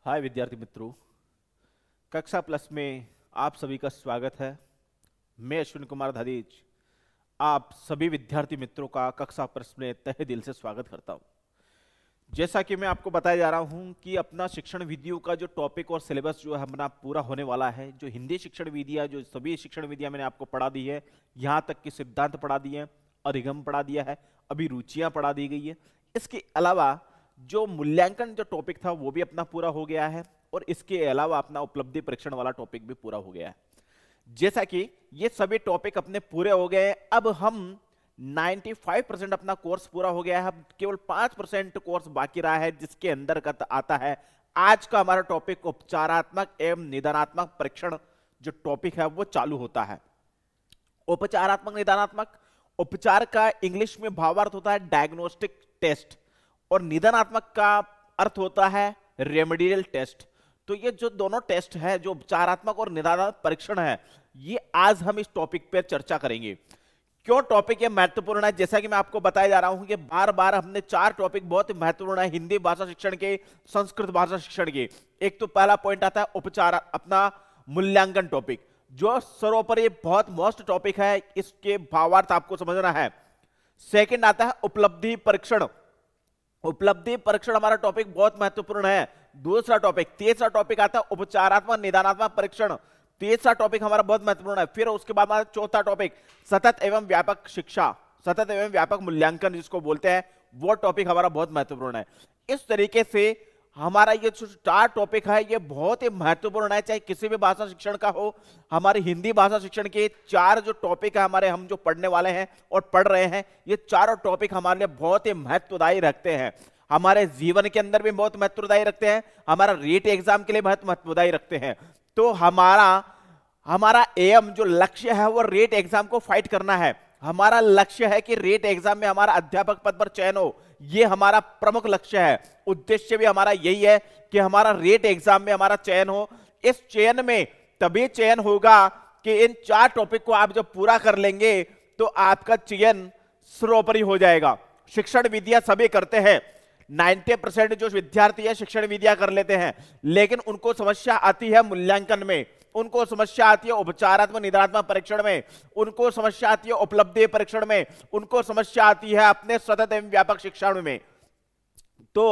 हाय विद्यार्थी मित्रों, कक्षा प्लस में आप सभी का स्वागत है। मैं अश्विन कुमार धादीज आप सभी विद्यार्थी मित्रों का कक्षा प्लस में तहे दिल से स्वागत करता हूं। जैसा कि मैं आपको बताया जा रहा हूं कि अपना शिक्षण विधियों का जो टॉपिक और सिलेबस जो है हमारा पूरा होने वाला है। जो हिंदी शिक्षण विधियां, जो सभी शिक्षण विधियां मैंने आपको पढ़ा दी है, यहाँ तक कि सिद्धांत पढ़ा दिए हैं, अधिगम पढ़ा दिया है, अभी रुचियां पढ़ा दी गई है। इसके अलावा जो मूल्यांकन जो टॉपिक था वो भी अपना पूरा हो गया है और इसके अलावा अपना उपलब्धि परीक्षण वाला टॉपिक भी पूरा हो गया है। जैसा कि ये सभी टॉपिक अपने पूरे हो गए, अब हम 95% अपना कोर्स पूरा हो गया है। अब केवल 5% कोर्स बाकी रहा है, जिसके अंतर्गत आता है आज का हमारा टॉपिक उपचारात्मक एवं निदानात्मक परीक्षण। जो टॉपिक है वो चालू होता है। उपचारात्मक निदानात्मक, उपचार का इंग्लिश में भावार्थ होता है डायग्नोस्टिक टेस्ट और निदानात्मक का अर्थ होता है रेमेडियल टेस्ट। तो ये जो दोनों टेस्ट है, जो उपचारात्मक और निदानात्मक परीक्षण है, ये आज हम इस टॉपिक पर चर्चा करेंगे। क्यों टॉपिक ये महत्वपूर्ण है? जैसा कि मैं आपको बताया जा रहा हूं कि बार बार हमने 4 टॉपिक बहुत महत्वपूर्ण है हिंदी भाषा शिक्षण के, संस्कृत भाषा शिक्षण के। एक तो पहला पॉइंट आता है उपचार, अपना मूल्यांकन टॉपिक, जो सर्वोपरि बहुत मोस्ट टॉपिक है, इसके भावार्थ आपको समझना है। सेकंड आता है उपलब्धि परीक्षण। उपलब्धि परीक्षण हमारा टॉपिक बहुत महत्वपूर्ण है। दूसरा टॉपिक, तीसरा टॉपिक आता है उपचारात्मक निदानात्मक परीक्षण। तीसरा टॉपिक हमारा बहुत महत्वपूर्ण है। फिर उसके बाद हमारा चौथा टॉपिक सतत एवं व्यापक शिक्षा, सतत एवं व्यापक मूल्यांकन जिसको बोलते हैं, वो टॉपिक हमारा बहुत महत्वपूर्ण है। इस तरीके से हमारा ये जो 4 टॉपिक है ये बहुत ही महत्वपूर्ण है, चाहे किसी भी भाषा शिक्षण का हो। हमारे हिंदी भाषा शिक्षण के 4 जो टॉपिक है हमारे, हम जो पढ़ने वाले हैं और पढ़ रहे हैं, ये चारों टॉपिक हमारे लिए बहुत ही महत्वदायी रखते हैं। हमारे जीवन के अंदर भी बहुत महत्वदायी रखते हैं, हमारा रीट एग्जाम के लिए बहुत महत्वदायी रखते हैं। तो हमारा एम जो लक्ष्य है वो रीट एग्जाम को फाइट करना है। हमारा लक्ष्य है कि रीट एग्जाम में हमारा अध्यापक पद पर चयन हो, ये हमारा प्रमुख लक्ष्य है। उद्देश्य भी हमारा यही है कि हमारा रीट एग्जाम में हमारा चयन हो। इस चयन में तभी चयन होगा कि इन 4 टॉपिक को आप जब पूरा कर लेंगे तो आपका चयन सर्वोपरि हो जाएगा। शिक्षण विधियां सभी करते हैं, 90% जो विद्यार्थी है शिक्षण विधियां कर लेते हैं, लेकिन उनको समस्या आती है मूल्यांकन में, उनको समस्या आती है उपचारात्मक निदानात्मक परीक्षण में, उनको समस्या आती है उपलब्धि परीक्षण में, उनको समस्या आती है अपने सतत एवं व्यापक शिक्षण में। तो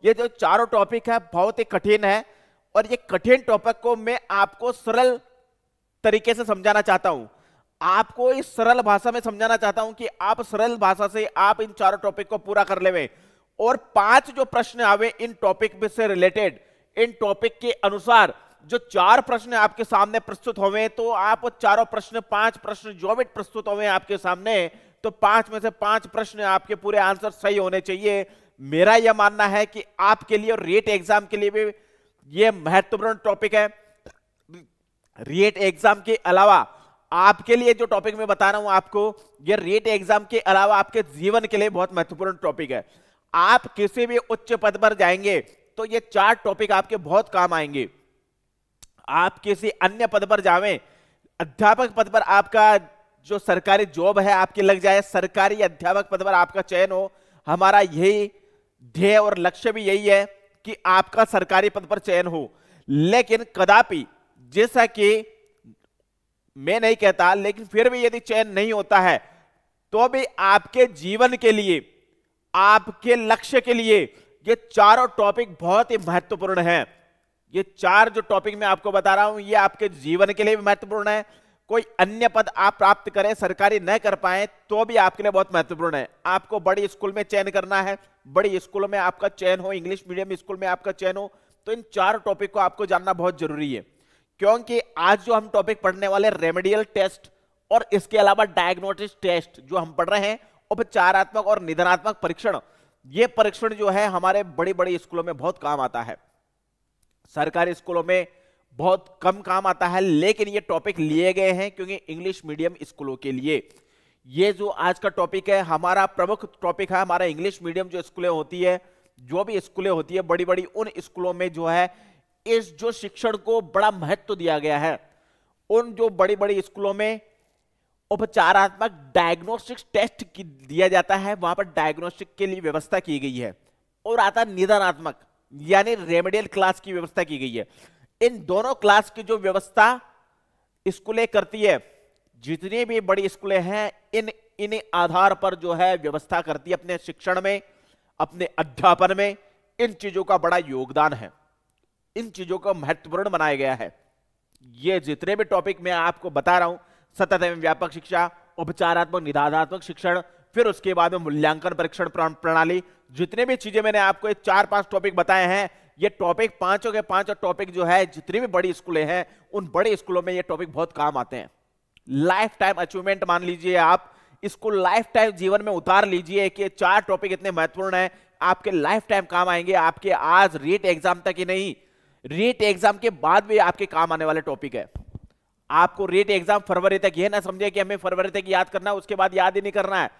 ये जो चारों टॉपिक है बहुत ही कठिन है और ये कठिन टॉपिक को मैं आपको सरल तरीके से समझाना चाहता हूं। आपको इस सरल भाषा में समझाना चाहता हूं कि आप सरल भाषा से आप इन चारों टॉपिक को पूरा कर लेवे और 5 जो प्रश्न आवे इन टॉपिक से रिलेटेड, इन टॉपिक के अनुसार जो 4 प्रश्न आपके सामने प्रस्तुत होवे, तो आप चारों प्रश्न, 5 प्रश्न जो भी प्रस्तुत होवे आपके सामने, तो 5 में से 5 प्रश्न आपके पूरे आंसर सही होने चाहिए। मेरा यह मानना है कि आपके लिए और रीट एग्जाम के लिए भी यह महत्वपूर्ण टॉपिक है। रीट एग्जाम के अलावा आपके लिए जो टॉपिक मैं बता रहा हूं आपको, यह रीट एग्जाम के अलावा आपके जीवन के लिए बहुत महत्वपूर्ण टॉपिक है। आप किसी भी उच्च पद पर जाएंगे तो ये 4 टॉपिक आपके बहुत काम आएंगे। आप किसी अन्य पद पर जावें, अध्यापक पद पर आपका जो सरकारी जॉब है आपकी लग जाए, सरकारी अध्यापक पद पर आपका चयन हो, हमारा यही ध्येय और लक्ष्य भी यही है कि आपका सरकारी पद पर चयन हो। लेकिन कदापि, जैसा कि मैं नहीं कहता, लेकिन फिर भी यदि चयन नहीं होता है तो भी आपके जीवन के लिए, आपके लक्ष्य के लिए ये चारों टॉपिक बहुत ही महत्वपूर्ण हैं। ये 4 जो टॉपिक मैं आपको बता रहा हूं ये आपके जीवन के लिए भी महत्वपूर्ण है। कोई अन्य पद आप प्राप्त करें, सरकारी न कर पाए, तो भी आपके लिए बहुत महत्वपूर्ण है। आपको बड़ी स्कूल में चयन करना है, बड़ी स्कूल में आपका चयन हो, इंग्लिश मीडियम स्कूल में आपका चयन हो, तो इन 4 टॉपिक को आपको जानना बहुत जरूरी है। क्योंकि आज जो हम टॉपिक पढ़ने वाले रेमेडियल टेस्ट और इसके अलावा डायग्नोस्टिक टेस्ट जो हम पढ़ रहे हैं, उपचारात्मक और निदानात्मक परीक्षण, ये परीक्षण जो है हमारे बड़ी बड़ी स्कूलों में बहुत काम आता है, सरकारी स्कूलों में बहुत कम काम आता है। लेकिन ये टॉपिक लिए गए हैं क्योंकि इंग्लिश मीडियम स्कूलों के लिए ये जो आज का टॉपिक है हमारा प्रमुख टॉपिक है। हमारा इंग्लिश मीडियम जो स्कूलें होती है, जो भी स्कूलें होती है बड़ी बड़ी, उन स्कूलों में जो है इस जो शिक्षण को बड़ा महत्व दिया गया है। उन जो बड़ी बड़ी स्कूलों में उपचारात्मक डायग्नोस्टिक टेस्ट दिया जाता है, वहां पर डायग्नोस्टिक के लिए व्यवस्था की गई है। और आता है निदानात्मक, यानी रेमेडियल क्लास की व्यवस्था की गई है। इन दोनों क्लास की जो व्यवस्था स्कूलें करती है, जितनी भी बड़ी स्कूलें हैं, इन आधार पर जो है व्यवस्था करती है अपने शिक्षण में, अपने अध्यापन में। इन चीजों का बड़ा योगदान है, इन चीजों को महत्वपूर्ण बनाया गया है। ये जितने भी टॉपिक मैं आपको बता रहा हूं, सतत एवं व्यापक शिक्षा, उपचारात्मक निदानात्मक शिक्षण, फिर उसके बाद में मूल्यांकन परीक्षण प्रणाली, जितने भी चीजें मैंने आपको 4-5 टॉपिक बताए हैं, ये टॉपिक पांचों के पांचों टॉपिक जो है जितनी भी बड़ी स्कूलें हैं, उन बड़ी स्कूलों में ये टॉपिक बहुत काम आते हैं। लाइफ टाइम अचीवमेंट मान लीजिए, आप इसको लाइफ टाइम जीवन में उतार लीजिए कि 4 टॉपिक इतने महत्वपूर्ण हैं, आपके लाइफ टाइम काम आएंगे। आपके आज रीट एग्जाम तक ही नहीं, रीट एग्जाम के बाद भी आपके काम आने वाले टॉपिक है। आपको रीट एग्जाम फरवरी तक, यह ना समझे कि हमें फरवरी तक याद करना है, उसके बाद याद ही नहीं करना है।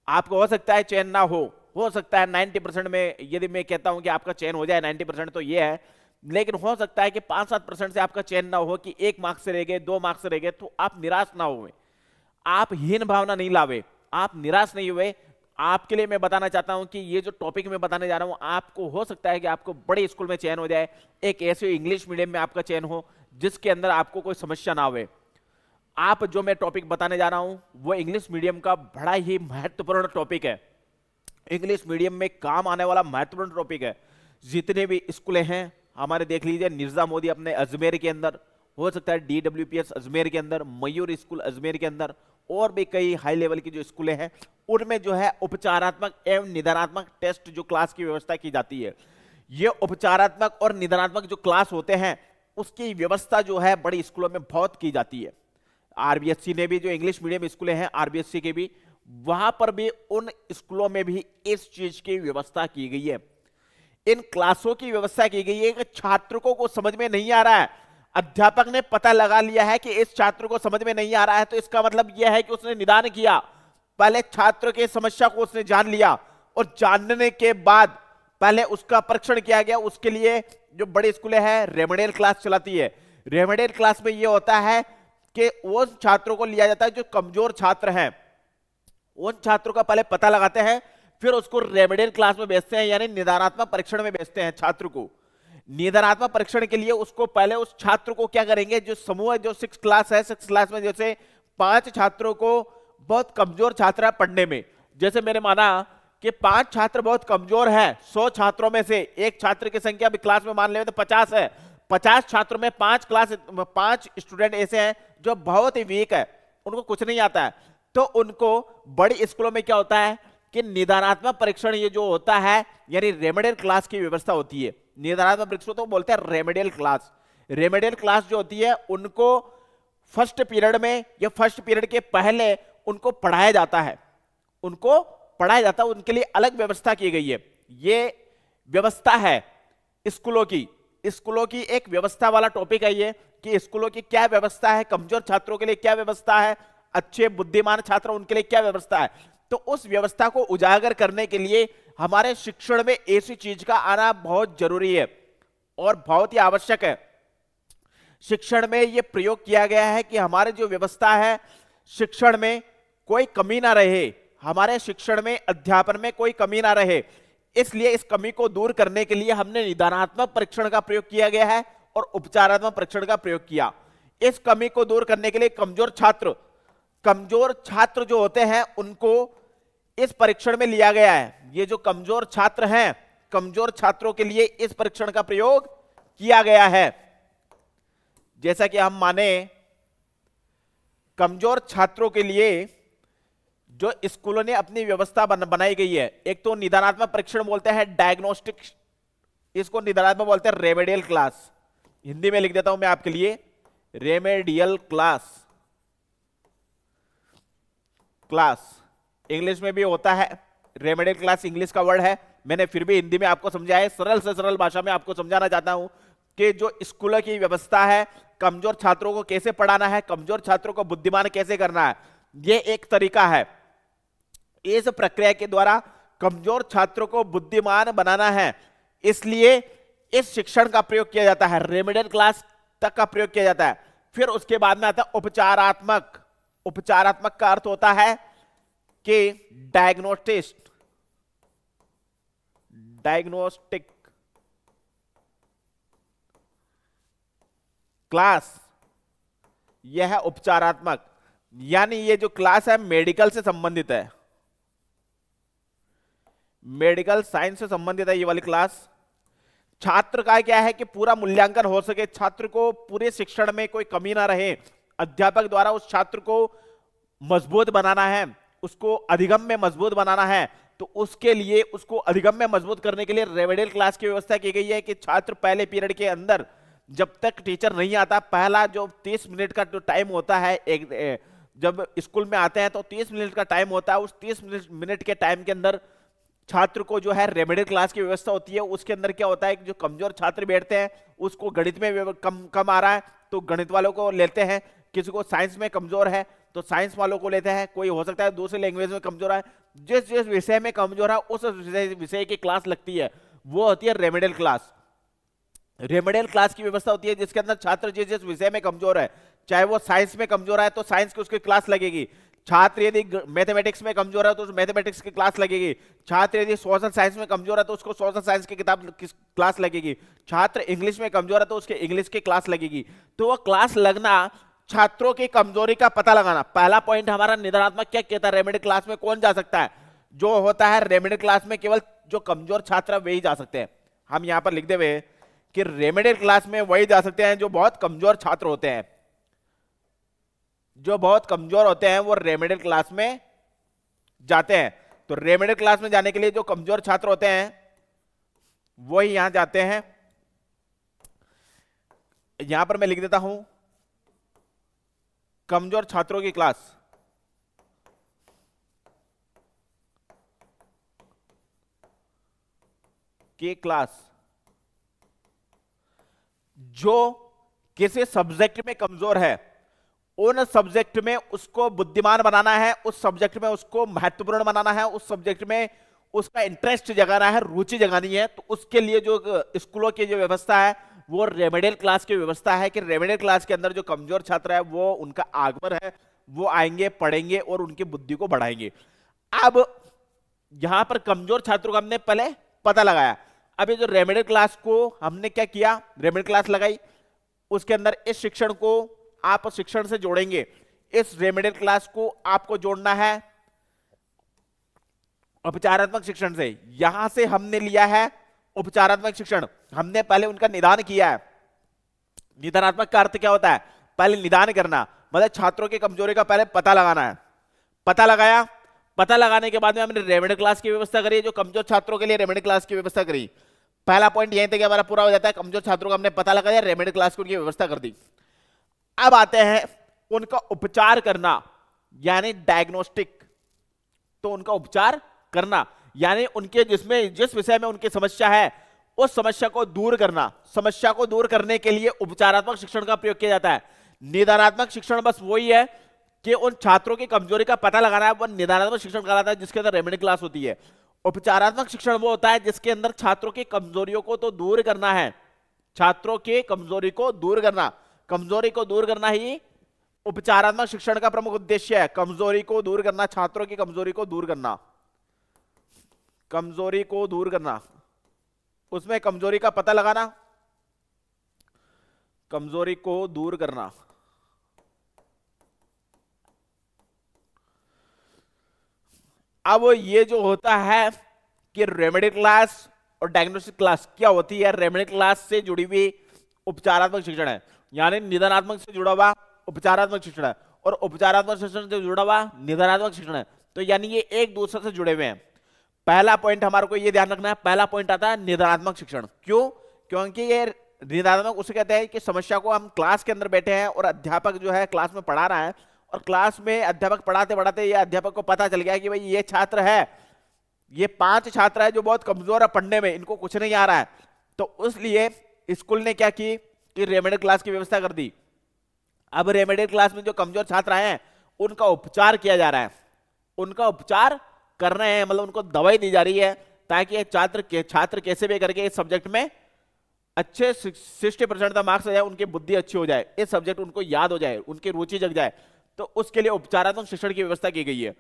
आपको हो सकता है चयन ना हो सकता है 90% में, यदि मैं कहता हूं कि आपका चयन हो जाए 90% तो ये है, लेकिन हो सकता है कि 5-7% से आपका चयन ना हो, कि 1 मार्क्स से रह गए, 2 मार्क्स से रह गए, तो आप निराश ना हुए, आप हीन भावना नहीं लावे, आप निराश नहीं हुए। आपके लिए मैं बताना चाहता हूं कि ये जो टॉपिक मैं बताने जा रहा हूं, आपको हो सकता है कि आपको बड़े स्कूल में चयन हो जाए, एक ऐसे इंग्लिश मीडियम में आपका चयन हो जिसके अंदर आपको कोई समस्या ना आवे। आप जो मैं टॉपिक बताने जा रहा हूं वो इंग्लिश मीडियम का बड़ा ही महत्वपूर्ण टॉपिक है, इंग्लिश मीडियम में काम आने वाला महत्वपूर्ण टॉपिक है। जितने भी स्कूलें हैं हमारे, देख लीजिए, निर्जा मोदी अपने अजमेर के अंदर, हो सकता है DWPS अजमेर के अंदर, मयूर स्कूल अजमेर के अंदर, और भी कई हाई लेवल की जो स्कूलें हैं उनमें जो है उपचारात्मक एवं निदानात्मक टेस्ट जो क्लास की व्यवस्था की जाती है। ये उपचारात्मक और निदानात्मक जो क्लास होते हैं उसकी व्यवस्था जो है बड़ी स्कूलों में बहुत की जाती है। RBSC ने भी, जो इंग्लिश मीडियम स्कूलें हैं RBSC के भी, वहां पर भी उन स्कूलों में भी इस चीज की व्यवस्था की गई है। इन क्लासों की व्यवस्था की गई है कि छात्रों को समझ में नहीं आ रहा है, अध्यापक ने पता लगा लिया है कि इस छात्र को समझ में नहीं आ रहा है, तो इसका मतलब यह है कि उसने निदान किया, पहले छात्र की समस्या को उसने जान लिया, और जानने के बाद पहले उसका परीक्षण किया गया। उसके लिए जो बड़ी स्कूलें हैं रेमेडियल क्लास चलाती है। रेमेडियल क्लास में यह होता है कि उन छात्रों को लिया जाता है जो कमजोर छात्र हैं, उन छात्रों का पहले पता लगाते हैं, फिर उसको रेमेडियल क्लास में भेजते हैं, यानी निदानात्मक परीक्षण में भेजते हैं छात्र को। निदानात्मक परीक्षण के लिए उसको पहले उस छात्र को क्या करेंगे, जो समूह जो 6 क्लास है, 6 क्लास में जैसे 5 छात्रों को बहुत कमजोर छात्र है पढ़ने में, जैसे मैंने माना कि 5 छात्र बहुत कमजोर है, 100 छात्रों में से एक छात्र की संख्या भी क्लास में मान ले तो 50 है, 50 छात्रों में 5 स्टूडेंट ऐसे हैं जो बहुत ही वीक है, उनको कुछ नहीं आता है, तो उनको बड़ी स्कूलों में क्या होता है कि निदानात्मक परीक्षण ये जो होता है, यानी रेमेडियल क्लास की व्यवस्था होती है। निदानात्मक परीक्षण तो बोलते हैं रेमेडियल क्लास। रेमेडियल क्लास जो होती है उनको फर्स्ट पीरियड में या फर्स्ट पीरियड के पहले उनको पढ़ाया जाता है, उनको पढ़ाया जाता है, उनके लिए अलग व्यवस्था की गई है। ये व्यवस्था है स्कूलों की, स्कूलों की एक व्यवस्था वाला टॉपिक है ये, कि स्कूलों की क्या व्यवस्था है, कमजोर छात्रों के लिए क्या व्यवस्था है, अच्छे बुद्धिमान छात्र उनके लिए क्या व्यवस्था है। तो उस व्यवस्था को उजागर करने के लिए हमारे शिक्षण में ऐसी चीज का आना बहुत जरूरी है और बहुत ही आवश्यक है। शिक्षण में यह प्रयोग किया गया है कि हमारे जो व्यवस्था है शिक्षण में कोई कमी ना रहे, हमारे शिक्षण में अध्यापन में कोई कमी ना रहे, इसलिए इस कमी को दूर करने के लिए हमने निदानात्मक परीक्षण का प्रयोग किया गया है और उपचारात्मक परीक्षण का प्रयोग किया। इस कमी को दूर करने के लिए कमजोर छात्र जो होते हैं उनको इस परीक्षण में लिया गया है। ये जो कमजोर छात्र हैं, कमजोर छात्रों के लिए इस परीक्षण का प्रयोग किया गया है। जैसा कि हम माने, कमजोर छात्रों के लिए जो स्कूलों ने अपनी व्यवस्था बनाई गई है, एक तो निदानात्मक परीक्षण बोलते हैं डायग्नोस्टिक, इसको निदानात्मक बोलते हैं रेमेडियल क्लास। हिंदी में लिख देता हूं मैं आपके लिए, रेमेडियल क्लास। इंग्लिश में भी होता है रेमेडियल क्लास, इंग्लिश का वर्ड है, मैंने फिर भी हिंदी में आपको समझाया है, सरल से सरल भाषा में आपको समझाना चाहता हूं कि जो स्कूलों की व्यवस्था है, कमजोर छात्रों को कैसे पढ़ाना है, कमजोर छात्रों को बुद्धिमान कैसे करना है, यह एक तरीका है। इस प्रक्रिया के द्वारा कमजोर छात्रों को बुद्धिमान बनाना है, इसलिए इस शिक्षण का प्रयोग किया जाता है, रेमेडियल क्लास तक का प्रयोग किया जाता है। फिर उसके बाद में आता है उपचारात्मक। उपचारात्मक का अर्थ होता है कि डायग्नोस्टिक, क्लास यह है उपचारात्मक, यानी ये जो क्लास है मेडिकल से संबंधित है, मेडिकल साइंस से संबंधित है ये वाली क्लास। छात्र का क्या है कि पूरा मूल्यांकन हो सके, छात्र को पूरे शिक्षण में कोई कमी ना रहे, अध्यापक द्वारा उस छात्र को मजबूत बनाना है, उसको अधिगम में मजबूत बनाना है, तो उसके लिए उसको अधिगम में मजबूत करने के लिए रेमेडियल क्लास की व्यवस्था की गई है कि छात्र पहले पीरियड के अंदर जब तक टीचर नहीं आता, पहला जो 30 मिनट का जो टाइम होता है, एक जब स्कूल में आते हैं तो 30 मिनट का टाइम होता है, उस 30 मिनट के टाइम के अंदर छात्र को जो है रेमेडियल क्लास की व्यवस्था होती है। उसके अंदर क्या होता है कि जो कमजोर छात्र बैठते हैं, उसको गणित में कम आ रहा है तो गणित वालों को लेते हैं, किसी को साइंस में कमजोर है तो साइंस वालों को लेते हैं, कोई हो सकता है दूसरे लैंग्वेज में कमजोर है, जिस जिस विषय में कमजोर है उस विषय की क्लास लगती है, वो होती है रेमेडियल क्लास। रेमेडियल क्लास की व्यवस्था होती है जिसके अंदर छात्र जिस जिस विषय में कमजोर है, चाहे वो साइंस में कमजोर है तो साइंस की उसकी क्लास लगेगी, छात्र यदि मैथमेटिक्स में कमजोर है तो उस मैथमेटिक्स की क्लास लगेगी, छात्र यदि सोशल साइंस में कमजोर है तो उसको सोशल साइंस की किताब की क्लास लगेगी, छात्र इंग्लिश में कमजोर है तो उसके इंग्लिश की क्लास लगेगी। तो वो क्लास लगना, छात्रों की कमजोरी का पता लगाना। पहला पॉइंट हमारा निदानात्मक क्या कहता है, रेमेडियल क्लास में कौन जा सकता है, जो होता है रेमेडियल क्लास में केवल जो कमजोर छात्र है वही जा सकते हैं। हम यहां पर लिख दे हुए कि रेमेडियल क्लास में वही जा सकते हैं जो बहुत कमजोर छात्र होते हैं, जो बहुत कमजोर होते हैं वो रेमेडियल क्लास में जाते हैं। तो रेमेडियल क्लास में जाने के लिए जो कमजोर छात्र होते हैं वही यहां जाते हैं। यहां पर मैं लिख देता हूं कमजोर छात्रों की क्लास, जो किसी सब्जेक्ट में कमजोर है, उन सब्जेक्ट में उसको बुद्धिमान बनाना है, उस सब्जेक्ट में उसको महत्वपूर्ण बनाना है, उस सब्जेक्ट में उसका इंटरेस्ट जगाना है, रुचि जगानी है। तो उसके लिए जो स्कूलों की जो व्यवस्था है वो रेमेडियल क्लास की व्यवस्था है कि रेमेडियल क्लास के अंदर जो कमजोर छात्र है वो उनका आगमन है, वो आएंगे, पढ़ेंगे और उनकी बुद्धि को बढ़ाएंगे। अब यहां पर कमजोर छात्रों का हमने पहले पता लगाया, अब ये जो रेमेडियल क्लास को हमने क्या किया, रेमेडियल क्लास लगाई, उसके अंदर इस शिक्षण को आप शिक्षण से जोड़ेंगे, इस रेमेडियल क्लास को आपको जोड़ना है उपचारात्मक शिक्षण से। यहां से हमने लिया है उपचारात्मक शिक्षण, हमने पहले उनका निदान किया है। निदानात्मक का अर्थ क्या होता है, पहले निदान करना, मतलब छात्रों की कमजोरी का पहले पता लगाना है। पता लगाया, पता लगाने के बाद में हमने रेमेडियल क्लास की व्यवस्था करी, जो कमजोर छात्रों के लिए रेमेडियल क्लास की व्यवस्था करी। पहला पॉइंट यहीं तक हमारा पूरा हो जाता है, कमजोर छात्रों का हमने पता लगाया, रेमेडियल क्लास की उनकी व्यवस्था कर दी। अब आते हैं उनका उपचार करना, यानी डायग्नोस्टिक। तो उनका उपचार करना यानी उनके जिस विषय में उनकी समस्या है उस समस्या को दूर करना। समस्या को दूर करने के लिए उपचारात्मक शिक्षण का प्रयोग किया जाता है। निदानात्मक शिक्षण बस वही है कि उन छात्रों की कमजोरी का पता लगाना है, वो निदानात्मक शिक्षण कहलाता है, जिसके अंदर रेमेडियल क्लास होती है। उपचारात्मक शिक्षण वो होता है जिसके अंदर छात्रों की कमजोरियों को तो दूर करना है, छात्रों की कमजोरी को दूर करना, कमजोरी को दूर करना ही उपचारात्मक शिक्षण का प्रमुख उद्देश्य है। कमजोरी को दूर करना, छात्रों की कमजोरी को दूर करना, कमजोरी को दूर करना, उसमें कमजोरी का पता लगाना, कमजोरी को दूर करना। अब ये जो होता है कि रेमेडियल क्लास और डायग्नोस्टिक क्लास क्या होती है, रेमेडियल क्लास से जुड़ी हुई उपचारात्मक शिक्षण है, यानी निदानात्मक से जुड़ा हुआ उपचारात्मक शिक्षण है, और उपचारात्मक शिक्षण से जुड़ा हुआ निदानात्मक शिक्षण है। तो यानी ये एक दूसरे से जुड़े हुए हैं। पहला पॉइंट हमारे को ये ध्यान रखना है, पहला पॉइंट आता है निदानात्मक शिक्षण। क्यों? क्योंकि ये निदानात्मक उसे कहते हैं कि समस्या को हम क्लास के अंदर बैठे हैं और अध्यापक जो है क्लास में पढ़ा रहा है, और क्लास में अध्यापक पढ़ाते पढ़ाते ये अध्यापक को पता चल गया कि भाई ये छात्र है, ये 5 छात्र है जो बहुत कमजोर है पढ़ने में, इनको कुछ नहीं आ रहा है। तो इसलिए स्कूल ने क्या की कि रेमेडियल क्लास की व्यवस्था कर दी। अब रेमेडियल क्लास में जो कमजोर छात्र आए हैं उनका उपचार किया जा रहा है, उनका उपचार कर रहे हैं, मतलब उनको दवाई दी जा रही है ताकि छात्र कैसे भी करके इस सब्जेक्ट में अच्छे 60% का मार्क्स आ जाए, उनकी बुद्धि अच्छी हो जाए, इस सब्जेक्ट उनको याद हो जाए, उनकी रुचि जग जाए। तो उसके लिए उपचारात्मक शिक्षण की व्यवस्था की गई है।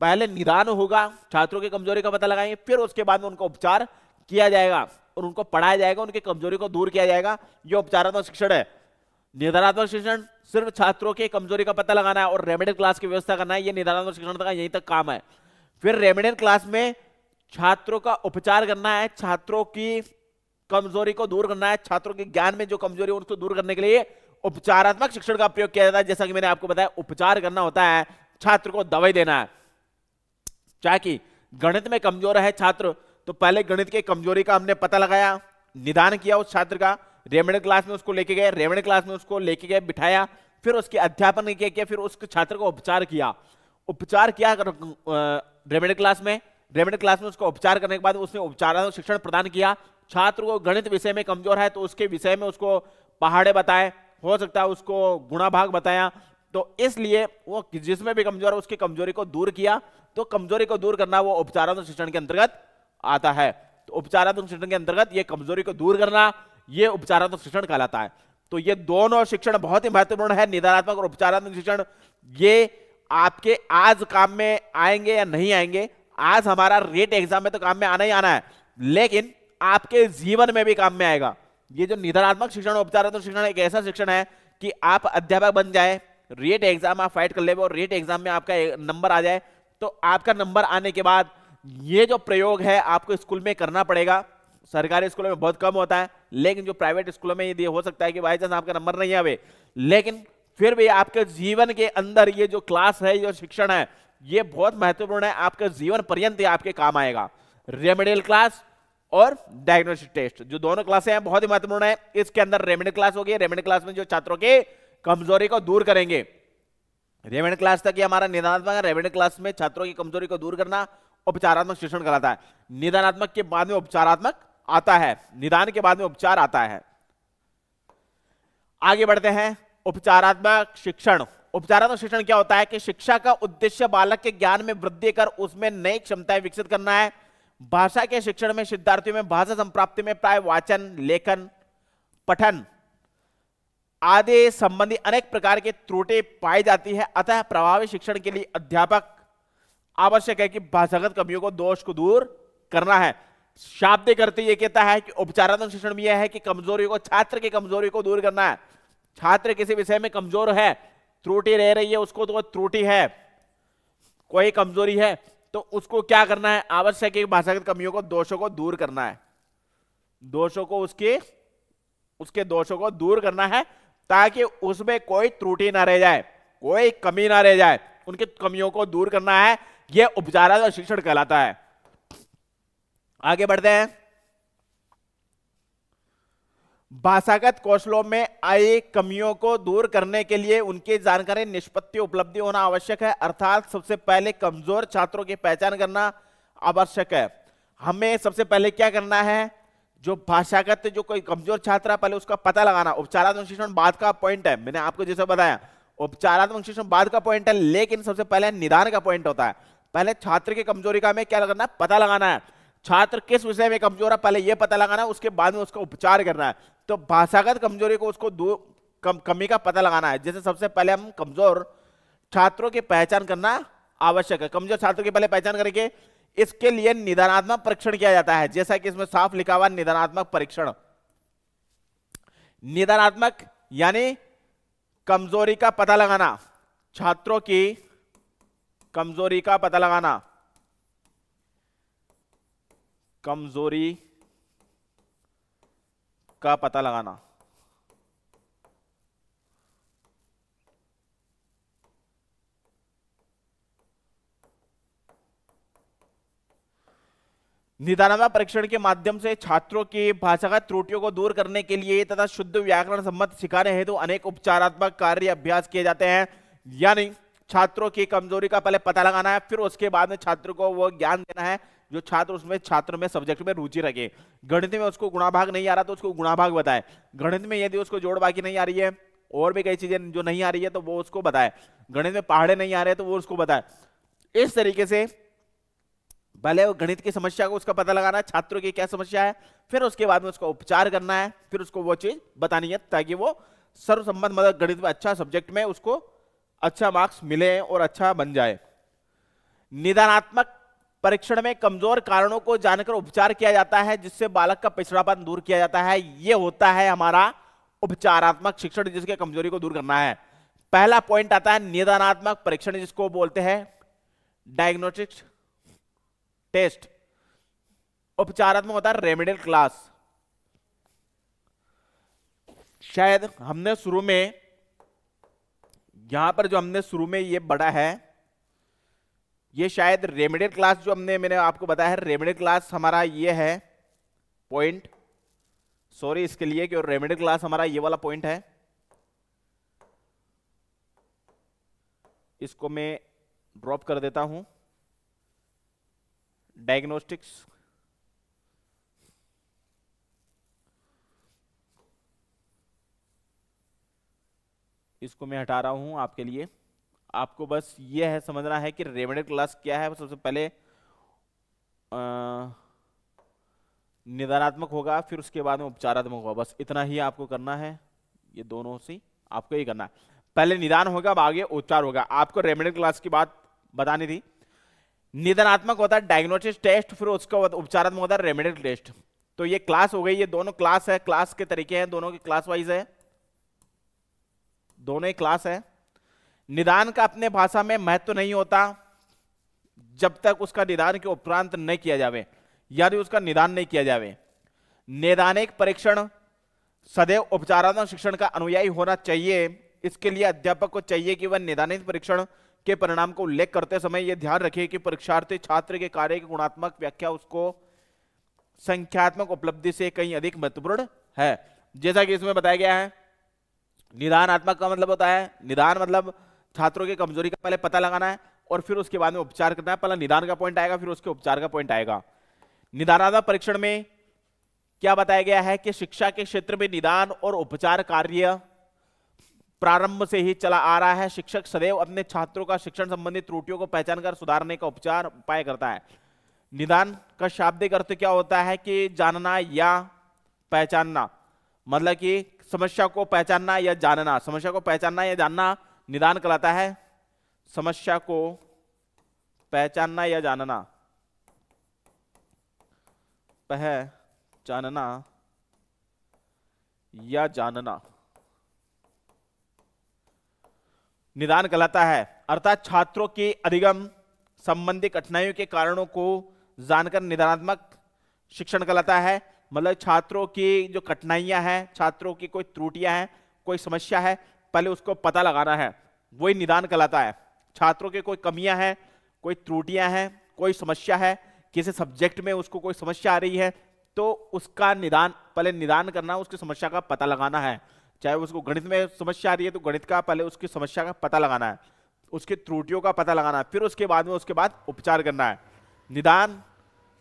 पहले निदान होगा, छात्रों की कमजोरी का पता लगाएंगे, फिर उसके बाद में उनका उपचार किया जाएगा और उनको पढ़ाया जाएगा, उनकी कमजोरी को दूर किया जाएगा। ये उपचारात्मक शिक्षण है। निदानात्मक शिक्षण सिर्फ छात्रों की कमजोरी का पता लगाना है और रेमेडियल क्लास की व्यवस्था करना है, ये निदानात्मक शिक्षण का यहीं तक काम है। फिर रेमेडियल क्लास में छात्रों का उपचार करना है, छात्रों की कमजोरी को दूर करना है, छात्रों के ज्ञान में जो कमजोरी है उसको दूर करने के लिए उपचारात्मक शिक्षण का प्रयोग किया जाता है। जैसा कि मैंने आपको बताया, उपचार करना होता है छात्र को दवाई देना है। चाहे कि गणित में कमजोर है छात्र, तो पहले गणित की कमजोरी का हमने पता लगाया, निदान किया उस छात्र का, रेमेडियल क्लास में उसको लेके गए, रेमेडियल क्लास में उसको लेके गए, बिठाया, फिर उसके अध्यापन किया, फिर उस छात्र को उपचार किया। उपचार किया रेमेडियल क्लास में, रेमेडियल क्लास में उसको उपचार करने के बाद उसने उपचारात्मक शिक्षण प्रदान किया। छात्र को गणित विषय में कमजोर है तो उसके विषय में उसको पहाड़े बताए, हो सकता है उसको गुणा भाग बताया, तो इसलिए वो जिसमें भी कमजोर है उसकी कमजोरी को दूर किया। तो कमजोरी को दूर करना वो उपचारात्मक शिक्षण के अंतर्गत आता है। तो उपचारात्मक शिक्षण के अंतर्गत ये कमजोरी को दूर करना, ये उपचारात्मक शिक्षण कहलाता है। तो ये दोनों शिक्षण बहुत ही महत्वपूर्ण है, निदानात्मक और उपचारात्मक शिक्षण। ये आपके आज काम में आएंगे या नहीं आएंगे, आज हमारा रेट एग्जाम में तो काम में आना ही आना है, लेकिन आपके जीवन में भी काम में आएगा। ये जो निदानात्मक शिक्षण और उपचारात्मक शिक्षण एक ऐसा शिक्षण है कि आप अध्यापक बन जाए, रेट एग्जाम आप फाइट कर ले और रेट एग्जाम में आपका नंबर आ जाए, तो आपका नंबर आने के बाद ये जो प्रयोग है आपको स्कूल में करना पड़ेगा। सरकारी स्कूलों में बहुत कम होता है, लेकिन जो प्राइवेट स्कूलों में ये हो सकता है कि बाई चांस आपका नंबर नहीं आवे, लेकिन फिर भी आपके जीवन के अंदर ये जो क्लास है, जो शिक्षण है, ये बहुत महत्वपूर्ण है, आपके जीवन पर्यंत आपके काम आएगा। रेमेडियल क्लास और डायग्नोस्टिक टेस्ट जो दोनों क्लासें हैं बहुत ही महत्वपूर्ण है। इसके अंदर रेमेडियल क्लास होगी, रेमेडियल क्लास में जो छात्रों के कमजोरी को दूर करेंगे। रेमेडियल क्लास तक ये हमारा निदानात्मक है, रेमेडियल क्लास में छात्रों की कमजोरी को दूर करना उपचारात्मक शिक्षण कहलाता है। निदानात्मक के बाद में उपचारात्मक आता है, निदान के बाद में उपचार आता है। आगे बढ़ते हैं, उपचारात्मक शिक्षण। उपचारात्मक शिक्षण क्या होता है कि शिक्षा का उद्देश्य बालक के ज्ञान में वृद्धि कर उसमें नई क्षमताएं विकसित करना है। भाषा के शिक्षण में शिक्षार्थियों में भाषा संप्राप्ति में प्राय वाचन, लेखन, पठन आदि संबंधी अनेक प्रकार की त्रुटि पाई जाती है। अतः प्रभावी शिक्षण के लिए अध्यापक आवश्यक है कि भाषागत कमियों को, दोष को दूर करना है। शाब्दिक अर्थ ये कहता है कि उपचारात्मक शिक्षण में यह है कि कमजोरी को, छात्र की कमजोरी को दूर करना है। छात्र किसी विषय में कमजोर है, त्रुटि रह रही है उसको, तो त्रुटि है, कोई कमजोरी है, तो उसको क्या करना है, आवश्यक है भाषागत कमियों को, दोषों को दूर करना है। दोषों को उसके दोषों को दूर करना है ताकि उसमें कोई त्रुटि ना रह जाए, कोई कमी ना रह जाए, उनकी कमियों को दूर करना है। यह उपचारात्मक शिक्षण कहलाता है। आगे बढ़ते हैं, भाषागत कौशलों में आई कमियों को दूर करने के लिए उनकी जानकारी निष्पत्ति उपलब्धि होना आवश्यक है। अर्थात सबसे पहले कमजोर छात्रों की पहचान करना आवश्यक है। हमें सबसे पहले क्या करना है, जो भाषागत जो कोई कमजोर छात्र है पहले उसका पता लगाना। उपचारात्मक शिक्षण बाद का पॉइंट है, मैंने आपको जैसे बताया उपचारात्मक शिक्षण बाद का पॉइंट है, लेकिन सबसे पहले निदान का पॉइंट होता है। पहले छात्र की कमजोरी का हमें क्या लगाना है, पता लगाना है। छात्र किस विषय में कमजोर है पहले यह पता लगाना है, उसके बाद में उसका उपचार करना है। तो भाषागत कमजोरी को उसको कमी का पता लगाना है। जैसे सबसे पहले हम कमजोर छात्रों की पहचान करना आवश्यक है। कमजोर छात्रों की पहले पहचान करेंगे, इसके लिए निदानात्मक परीक्षण किया जाता है, जैसा कि इसमें साफ लिखा हुआ निदानात्मक परीक्षण। निदानात्मक यानी कमजोरी का पता लगाना, छात्रों की कमजोरी का पता लगाना, कमजोरी का पता लगाना। निदानात्मक परीक्षण के माध्यम से छात्रों की भाषागत त्रुटियों को दूर करने के लिए तथा शुद्ध व्याकरण संबंध सिखाने हेतु अनेक उपचारात्मक कार्य अभ्यास किए जाते हैं। यानी छात्रों की कमजोरी का पहले पता लगाना है, फिर उसके बाद में छात्र को वो ज्ञान देना है जो छात्र में सब्जेक्ट में रुचि रखे। गणित में उसको गुणाभाग नहीं आ रहा तो उसको गुणाभाग बताए, गणित में यदि उसको जोड़ बाकी नहीं आ रही है और भी कई चीजें जो नहीं आ रही है तो वो उसको बताए, गणित में पहाड़े नहीं आ रहे तो वो उसको बताए। इस तरीके से पहले वो गणित की समस्या को उसका पता लगाना है, छात्रों की क्या समस्या है, फिर उसके बाद में उसका उपचार करना है, फिर उसको वो चीज बतानी है ताकि वो सर्वसम्मत मतलब गणित में अच्छा सब्जेक्ट में उसको अच्छा मार्क्स मिले और अच्छा बन जाए। निदानात्मक परीक्षण में कमजोर कारणों को जानकर उपचार किया जाता है जिससे बालक का पिछड़ापन दूर किया जाता है। यह होता है हमारा उपचारात्मक शिक्षण जिसके कमजोरी को दूर करना है। पहला पॉइंट आता है निदानात्मक परीक्षण, जिसको बोलते हैं डायग्नोस्टिक टेस्ट। उपचारात्मक होता है रेमेडियल क्लास। शायद हमने शुरू में यहां पर जो हमने शुरू में ये बड़ा है, ये शायद रेमेडियल क्लास जो मैंने आपको बताया है, रेमेडियल क्लास हमारा ये है पॉइंट। सॉरी इसके लिए कि रेमेडियल क्लास हमारा ये वाला पॉइंट है। इसको मैं ड्रॉप कर देता हूं। डायग्नोस्टिक्स, इसको मैं हटा रहा हूं आपके लिए। आपको बस ये है समझना है कि रेमेडियल क्लास क्या है। सबसे पहले निदानात्मक होगा, फिर उसके बाद में उपचारात्मक होगा। बस इतना ही आपको करना है, ये दोनों से आपको ही करना है। पहले निदान होगा, अब आगे उपचार होगा। आपको रेमेडियल क्लास की बात बतानी थी। निदानात्मक होता है डायग्नोस्टिक टेस्ट, फिर उसका उपचारात्मक होता है रेमेडियल टेस्ट। तो ये क्लास हो गई, ये दोनों क्लास है, क्लास के तरीके हैं, दोनों की क्लास वाइज है, दोनों ही क्लास है। निदान का अपने भाषा में महत्व नहीं होता जब तक उसका निदान के उपरांत नहीं किया जावे, यदि उसका निदान नहीं किया जावे। नैदानिक परीक्षण सदैव उपचारात्मक शिक्षण का अनुयायी होना चाहिए। इसके लिए अध्यापक को चाहिए कि वह नैदानिक परीक्षण के परिणाम को उल्लेख करते समय यह ध्यान रखे कि परीक्षार्थी छात्र के कार्य की गुणात्मक व्याख्या उसको संख्यात्मक उपलब्धि से कहीं अधिक महत्वपूर्ण है। जैसा कि इसमें बताया गया है, निदानात्मक का मतलब होता है, निदान मतलब छात्रों की कमजोरी का पहले पता लगाना है और फिर उसके बाद में उपचार करना है। पहले निदान का पॉइंट आएगा, फिर उसके उपचार का पॉइंट आएगा। निदानात्मक परीक्षण में क्या बताया गया है कि शिक्षा के क्षेत्र में निदान और उपचार कार्य प्रारंभ से ही चला आ रहा है। शिक्षक सदैव अपने छात्रों का शिक्षण संबंधी त्रुटियों को पहचान कर सुधारने का उपचार उपाय करता है। निदान का शाब्दिक अर्थ क्या होता है कि जानना या पहचानना, मतलब कि समस्या को पहचानना या जानना। समस्या को पहचानना या जानना निदान कहलाता है। समस्या को पहचानना या जानना, पहचानना या जानना निदान कहलाता है। अर्थात छात्रों की अधिगम संबंधी कठिनाइयों के कारणों को जानकर निदानात्मक शिक्षण कहलाता है। मतलब छात्रों की जो कठिनाइयां हैं, छात्रों की कोई त्रुटियां हैं, कोई समस्या है, पहले उसको पता लगाना है, वही निदान कहलाता है। छात्रों की कोई कमियां हैं, कोई त्रुटियां हैं, कोई समस्या है, किसी सब्जेक्ट में उसको कोई समस्या आ रही है, तो उसका निदान, पहले निदान करना, उसकी समस्या का पता लगाना है। चाहे उसको गणित में समस्या आ रही है तो गणित का पहले उसकी समस्या का पता लगाना है, उसकी त्रुटियों का पता लगाना है, फिर उसके बाद उपचार करना है। निदान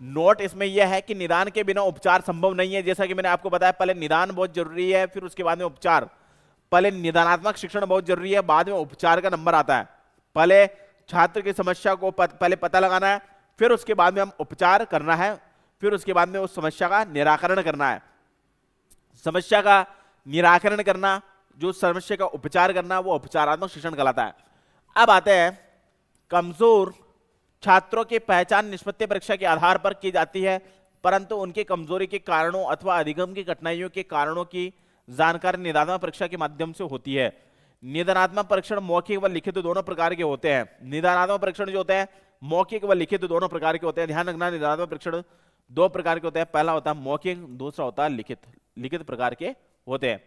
नोट इसमें यह है कि निदान के बिना उपचार संभव नहीं है। जैसा कि मैंने आपको बताया, पहले निदान बहुत जरूरी है, फिर उसके बाद में उपचार। पहले निदानात्मक शिक्षण बहुत जरूरी है, बाद में उपचार का नंबर आता है। पहले छात्र की समस्या को पहले पता लगाना है, फिर उसके बाद में हम उपचार करना है, फिर उसके बाद में उस समस्या का निराकरण करना है। समस्या का निराकरण करना, जो समस्या का उपचार करना, वो उपचारात्मक शिक्षण कहलाता है। अब आते हैं, कमजोर छात्रों की पहचान निष्पत्ति परीक्षा के आधार पर की जाती है, परंतु उनकी कमजोरी के कारणों अथवा अधिगम की कठिनाइयों के कारणों की जानकारी निदानात्मक परीक्षा के माध्यम से होती है। निदानात्मक परीक्षण मौखिक व लिखित दोनों प्रकार के होते हैं। निदानात्मक परीक्षण जो होते हैं मौखिक व लिखित दोनों प्रकार के होते हैं। ध्यान रखना, निदानात्मक परीक्षण दो प्रकार के होते हैं, पहला होता है मौखिक, दूसरा होता है लिखित। लिखित प्रकार के होते हैं।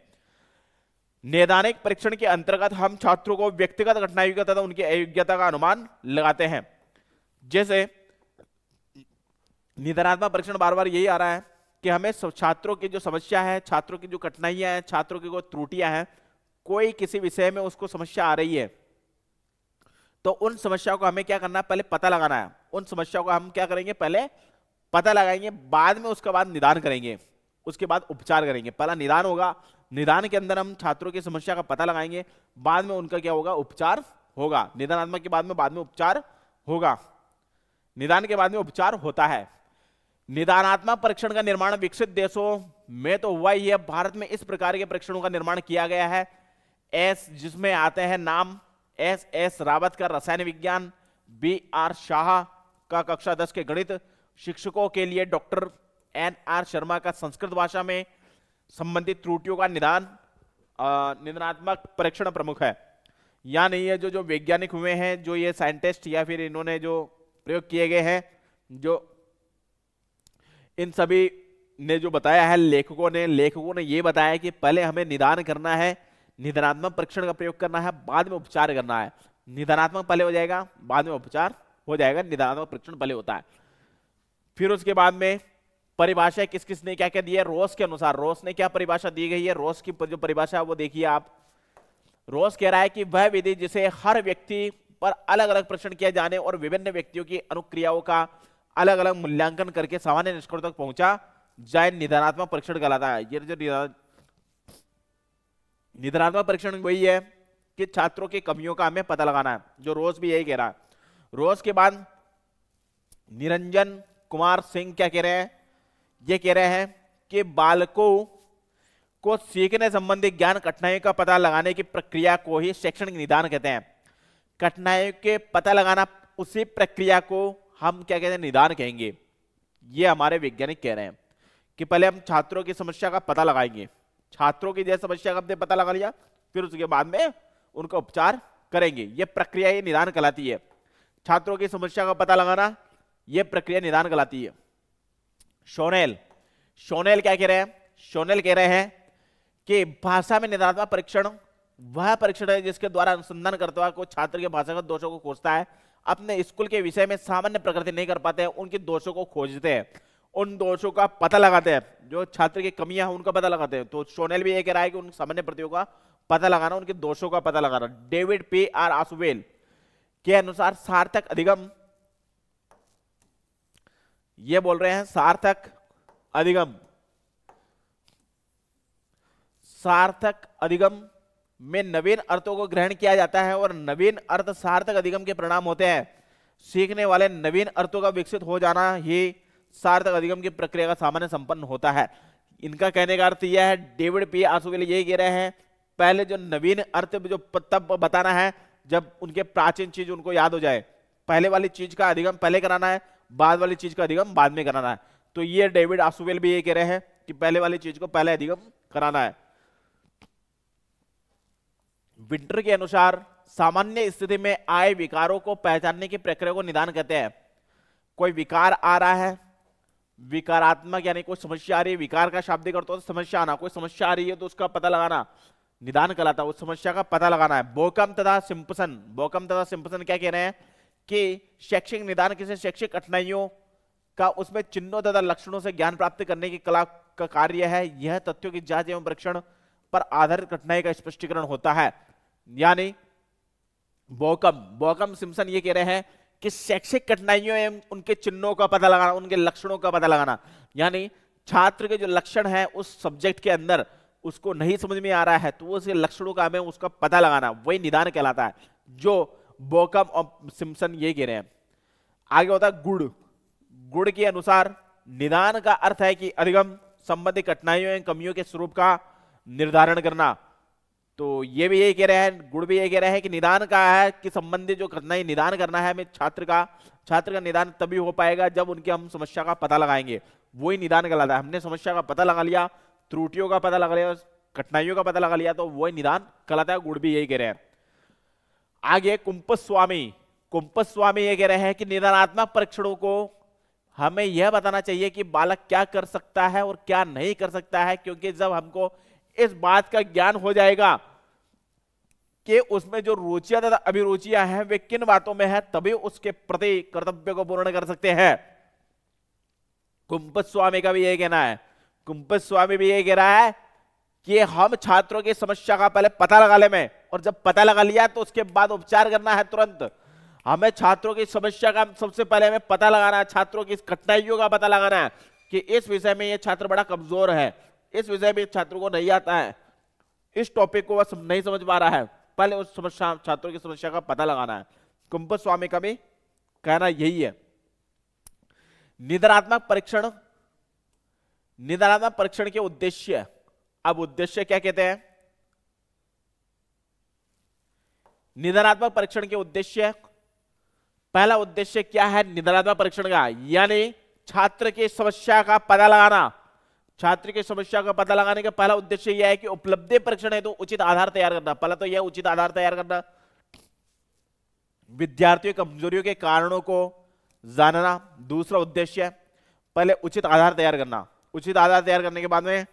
नैदानिक परीक्षण के अंतर्गत हम छात्रों को व्यक्तिगत कठिनाइयों का तथा उनकी अयोग्यता का अनुमान लगाते हैं। जैसे निदानात्मक परीक्षण बार बार यही आ रहा है कि हमें छात्रों की जो समस्या है, छात्रों की जो कठिनाइयां हैं, छात्रों की कोई त्रुटियां हैं, कोई किसी विषय में उसको समस्या आ रही है, तो उन समस्याओं को हमें क्या करना है, पहले पता लगाना है। उन समस्याओं को हम क्या करेंगे, पहले पता लगाएंगे, बाद में उसके बाद निदान करेंगे, उसके बाद उपचार करेंगे। पहला निदान होगा, निदान के अंदर हम छात्रों की समस्या का पता लगाएंगे, बाद में उनका क्या होगा, उपचार होगा। निदानात्मक के बाद में उपचार होगा। निदान के बाद में उपचार होता है। निदानात्मक परीक्षण का निर्माण विकसित देशों में तो हुआ ही है। भारत में इस प्रकार के परीक्षणों का निर्माण किया गया है। जिसमें आते हैं नाम एस रावत का रसायन विज्ञान, BR शाह का कक्षा 10 के गणित, शिक्षकों के लिए डॉक्टर NR शर्मा का संस्कृत भाषा में संबंधित त्रुटियों का निदान, निदानात्मक परीक्षण प्रमुख है। या नहीं है जो वैज्ञानिक हुए हैं, जो ये साइंटिस्ट या फिर इन्होंने जो प्रयोग किए गए हैं, जो इन सभी ने जो बताया है, लेखकों ने ये बताया कि पहले हमें निदान करना है, निदानात्मक परीक्षण का प्रयोग करना है, बाद में उपचार करना है। निदानात्मक पहले हो जाएगा, बाद में उपचार हो जाएगा। निदानात्मक परीक्षण पहले होता है। फिर उसके बाद में परिभाषा किस किस ने क्या क्या दी है, रोस के अनुसार। रोस ने क्या परिभाषा दी गई है, रोस की जो परिभाषा है वो देखिए आप। रोस कह रहा है कि वह विधि जिसे हर व्यक्ति पर अलग अलग परीक्षण किया जाने और विभिन्न व्यक्तियों की अनुक्रियाओं का अलग अलग मूल्यांकन करके सामान्य निष्कर्ष तक पहुंचा जाए, निदानात्मक परीक्षण कहलाता है। ये जो निदानात्मक परीक्षण वही है कि छात्रों की कमियों का हमें पता लगाना है, जो रोज भी यही कह रहा है। रोज के बाद निरंजन कुमार सिंह क्या कह रहे हैं, ये कह रहे हैं कि बालकों को सीखने संबंधी ज्ञान कठिनाइयों का पता लगाने की प्रक्रिया को ही शैक्षणिक निदान कहते हैं। कठिनाइयों के पता लगाना, उसी प्रक्रिया को हम क्या कहते हैं, निदान कहेंगे। ये हमारे वैज्ञानिक कह रहे हैं कि पहले हम छात्रों की समस्या का पता लगाएंगे, छात्रों की जैसे समस्या का हमने पता लगा लिया, फिर उसके बाद में उनका उपचार करेंगे। ये प्रक्रिया ही निदान कहलाती है। छात्रों की समस्या का पता लगाना, यह प्रक्रिया निदान कहलाती है। शोनेल क्या कह रहे हैं, शोनेल कह रहे हैं कि भाषा में निदानात्मक परीक्षण वह परीक्षण है जिसके द्वारा अनुसंधान करता हुआ कोई छात्र के भाषागत दोषों को खोजता है, अपने स्कूल के विषय में सामान्य प्रकृति नहीं कर पाते हैं, उनके दोषों को खोजते हैं, उन दोषों का पता लगाते हैं, जो छात्र की कमियां हैं उनका पता लगाते हैं। तो शोनेल भी ये कह रहा है कि उन सामान्य प्रतियों का पता लगाना, उनके दोषों का पता लगाना। डेविड पी आर आसुवेल के अनुसार सार्थक अधिगम, ये बोल रहे हैं सार्थक अधिगम में नवीन अर्थों को ग्रहण किया जाता है और नवीन अर्थ सार्थक अधिगम के परिणाम होते हैं। सीखने वाले नवीन अर्थों का विकसित हो जाना ही सार्थक अधिगम की प्रक्रिया का सामान्य संपन्न होता है। इनका कहने का अर्थ यह है, डेविड पी आसुवेल यही कह रहे हैं, पहले जो नवीन अर्थ जो तब बताना है जब उनके प्राचीन चीज उनको याद हो जाए। पहले वाली चीज का अधिगम पहले कराना है, बाद वाली चीज का अधिगम बाद में कराना है। तो ये डेविड आसुवेल भी ये कह रहे हैं कि पहले वाली चीज को पहले अधिगम कराना है। विंटर के अनुसार सामान्य स्थिति में आए विकारों को पहचानने की प्रक्रिया को निदान कहते हैं। कोई विकार आ रहा है, विकारात्मक यानी कोई समस्या आ रही है, विकार का शाब्दिक अर्थ होता है समस्या आना, कोई समस्या आ रही है तो उसका पता लगाना निदान कहलाता है, उस समस्या का पता लगाना है। बोकम तथा सिम्पसन क्या कह रहे हैं कि शैक्षिक निदान किसी शैक्षिक कठिनाइयों का उसमें चिन्हों तथा लक्षणों से ज्ञान प्राप्त करने की कला का कार्य है। यह तथ्यों की जांच एवं परीक्षण पर आधारित कठिनाई का स्पष्टीकरण होता है। यानी बोकम सिम्पसन ये कह रहे हैं कि शैक्षिक कठिनाइयों एवं उनके चिन्हों का पता लगाना, उनके लक्षणों का पता लगाना, यानी छात्र के जो लक्षण है उस सब्जेक्ट के अंदर उसको नहीं समझ में आ रहा है तो उसके लक्षणों का हमें उसका पता लगाना, वही निदान कहलाता है, जो बोकम और सिम्पसन ये कह रहे हैं। आगे होता है गुड़ के अनुसार निदान का अर्थ है कि अधिगम संबंधी कठिनाइयों एवं कमियों के स्वरूप का निर्धारण करना। तो ये भी यही कह रहे हैं, गुड़ भी यही कह रहे हैं कि निदान का है कि संबंधी जो कठिनाई निदान करना है हमें छात्र का निदान तभी हो पाएगा जब उनके हम समस्या का पता लगाएंगे, वही निदान कहलाता है। हमने समस्या का पता लगा लिया, त्रुटियों का पता लगा लिया, कठिनाइयों का पता लगा लिया, तो वही निदान कहलाता है। गुड़ भी यही कह रहे हैं। आगे कुंपस स्वामी ये कह रहे हैं कि निदानात्मक परीक्षणों को हमें यह बताना चाहिए कि बालक क्या कर सकता है और क्या नहीं कर सकता है, क्योंकि जब हमको इस बात का ज्ञान हो जाएगा कि उसमें जो रुचियां तथा अभिरुचियां हैं वे किन बातों में है, तभी उसके प्रति कर्तव्य को पूर्ण कर सकते हैं। कुंपस स्वामी का भी यही कहना है, कुंपस स्वामी भी यही कह रहा है कि हम छात्रों की समस्या का पहले पता लगा ले में, और जब पता लगा लिया तो उसके बाद उपचार करना है तुरंत। हमें छात्रों की समस्या का सबसे पहले हमें पता लगाना है, छात्रों की कठिनाइयों का पता लगाना है कि इस विषय में ये छात्र बड़ा कमजोर है, इस विषय में छात्रों को नहीं आता है, इस टॉपिक को वह नहीं समझ पा रहा है, पहले उस समस्या छात्रों की समस्या का पता लगाना है। कुंपस स्वामी का भी कहना यही है। निदानात्मक परीक्षण के उद्देश्य, अब उद्देश्य क्या कहते हैं? निदानात्मक परीक्षण के उद्देश्य, पहला उद्देश्य क्या है निदानात्मक परीक्षण का? यानी छात्र की समस्या का पता लगाना, छात्र की समस्या का पता लगाने का पहला उद्देश्य यह है कि उपलब्धि परीक्षण है तो उचित आधार तैयार करना। पहला तो यह उचित आधार तैयार करना, विद्यार्थियों की कमजोरियों के कारणों को जानना। दूसरा उद्देश्य पहले उचित आधार तैयार करना, उचित आधार तैयार करने के बाद में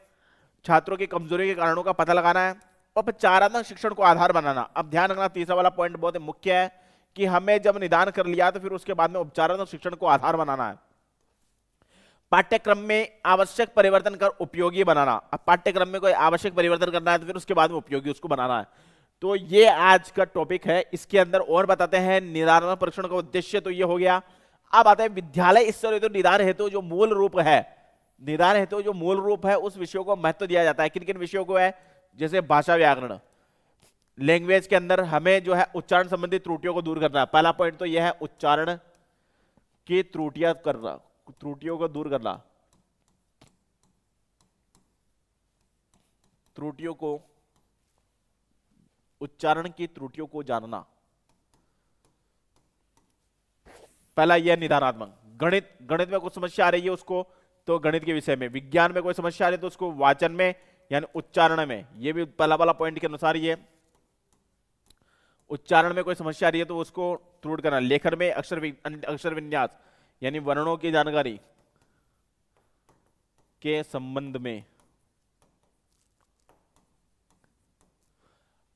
छात्रों की कमजोरी के कारणों का पता लगाना है, और उपचारात्मक शिक्षण को आधार बनाना। अब ध्यान रखना, तीसरा वाला पॉइंट बहुत मुख्य है कि हमें जब निदान कर लिया तो फिर उसके बाद में उपचारात्मक शिक्षण को आधार बनाना है। पाठ्यक्रम में आवश्यक परिवर्तन कर उपयोगी बनाना। अब पाठ्यक्रम में कोई आवश्यक परिवर्तन करना है तो फिर उसके बाद में उपयोगी उसको बनाना है। तो ये आज का टॉपिक है। इसके अंदर और बताते हैं निदानात्मक परीक्षण का उद्देश्य तो ये हो गया। अब आते हैं विद्यालय स्तर हेतु निदान हेतु जो मूल रूप है, निदान हेतु जो मूल रूप है उस विषयों को महत्व दिया जाता है। किन किन विषयों को है? जैसे भाषा व्याकरण, लैंग्वेज के अंदर हमें जो है उच्चारण संबंधी त्रुटियों को दूर करना है। पहला पॉइंट तो यह है उच्चारण की त्रुटियां करना, त्रुटियों को दूर करना, त्रुटियों को, उच्चारण की त्रुटियों को जानना। पहला यह निदानात्मक। गणित में कुछ समस्या आ रही है उसको तो गणित के विषय में, विज्ञान में कोई समस्या आ रही है तो उसको वाचन में यानी उच्चारण में, यह भी पहला वाला पॉइंट के अनुसार ये उच्चारण में कोई समस्या आ रही है तो उसको त्रुट करना। लेखन में अक्षर विन्यास यानी वर्णों की जानकारी के संबंध में।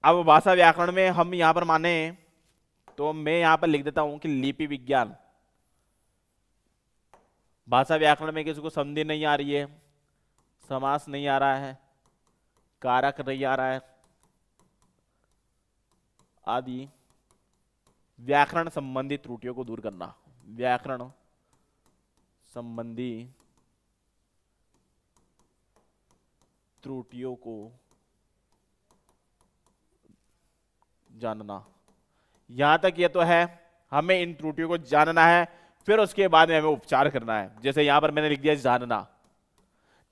अब भाषा व्याकरण में हम यहां पर माने तो मैं यहां पर लिख देता हूं कि लिपि विज्ञान। भाषा व्याकरण में किसी को संधि नहीं आ रही है, समास नहीं आ रहा है, कारक नहीं आ रहा है आदि व्याकरण संबंधी त्रुटियों को दूर करना। व्याकरण संबंधी त्रुटियों को जानना। यहां तक ये तो है, हमें इन त्रुटियों को जानना है, फिर उसके बाद में हमें उपचार करना है। जैसे यहां पर मैंने लिख दिया जानना,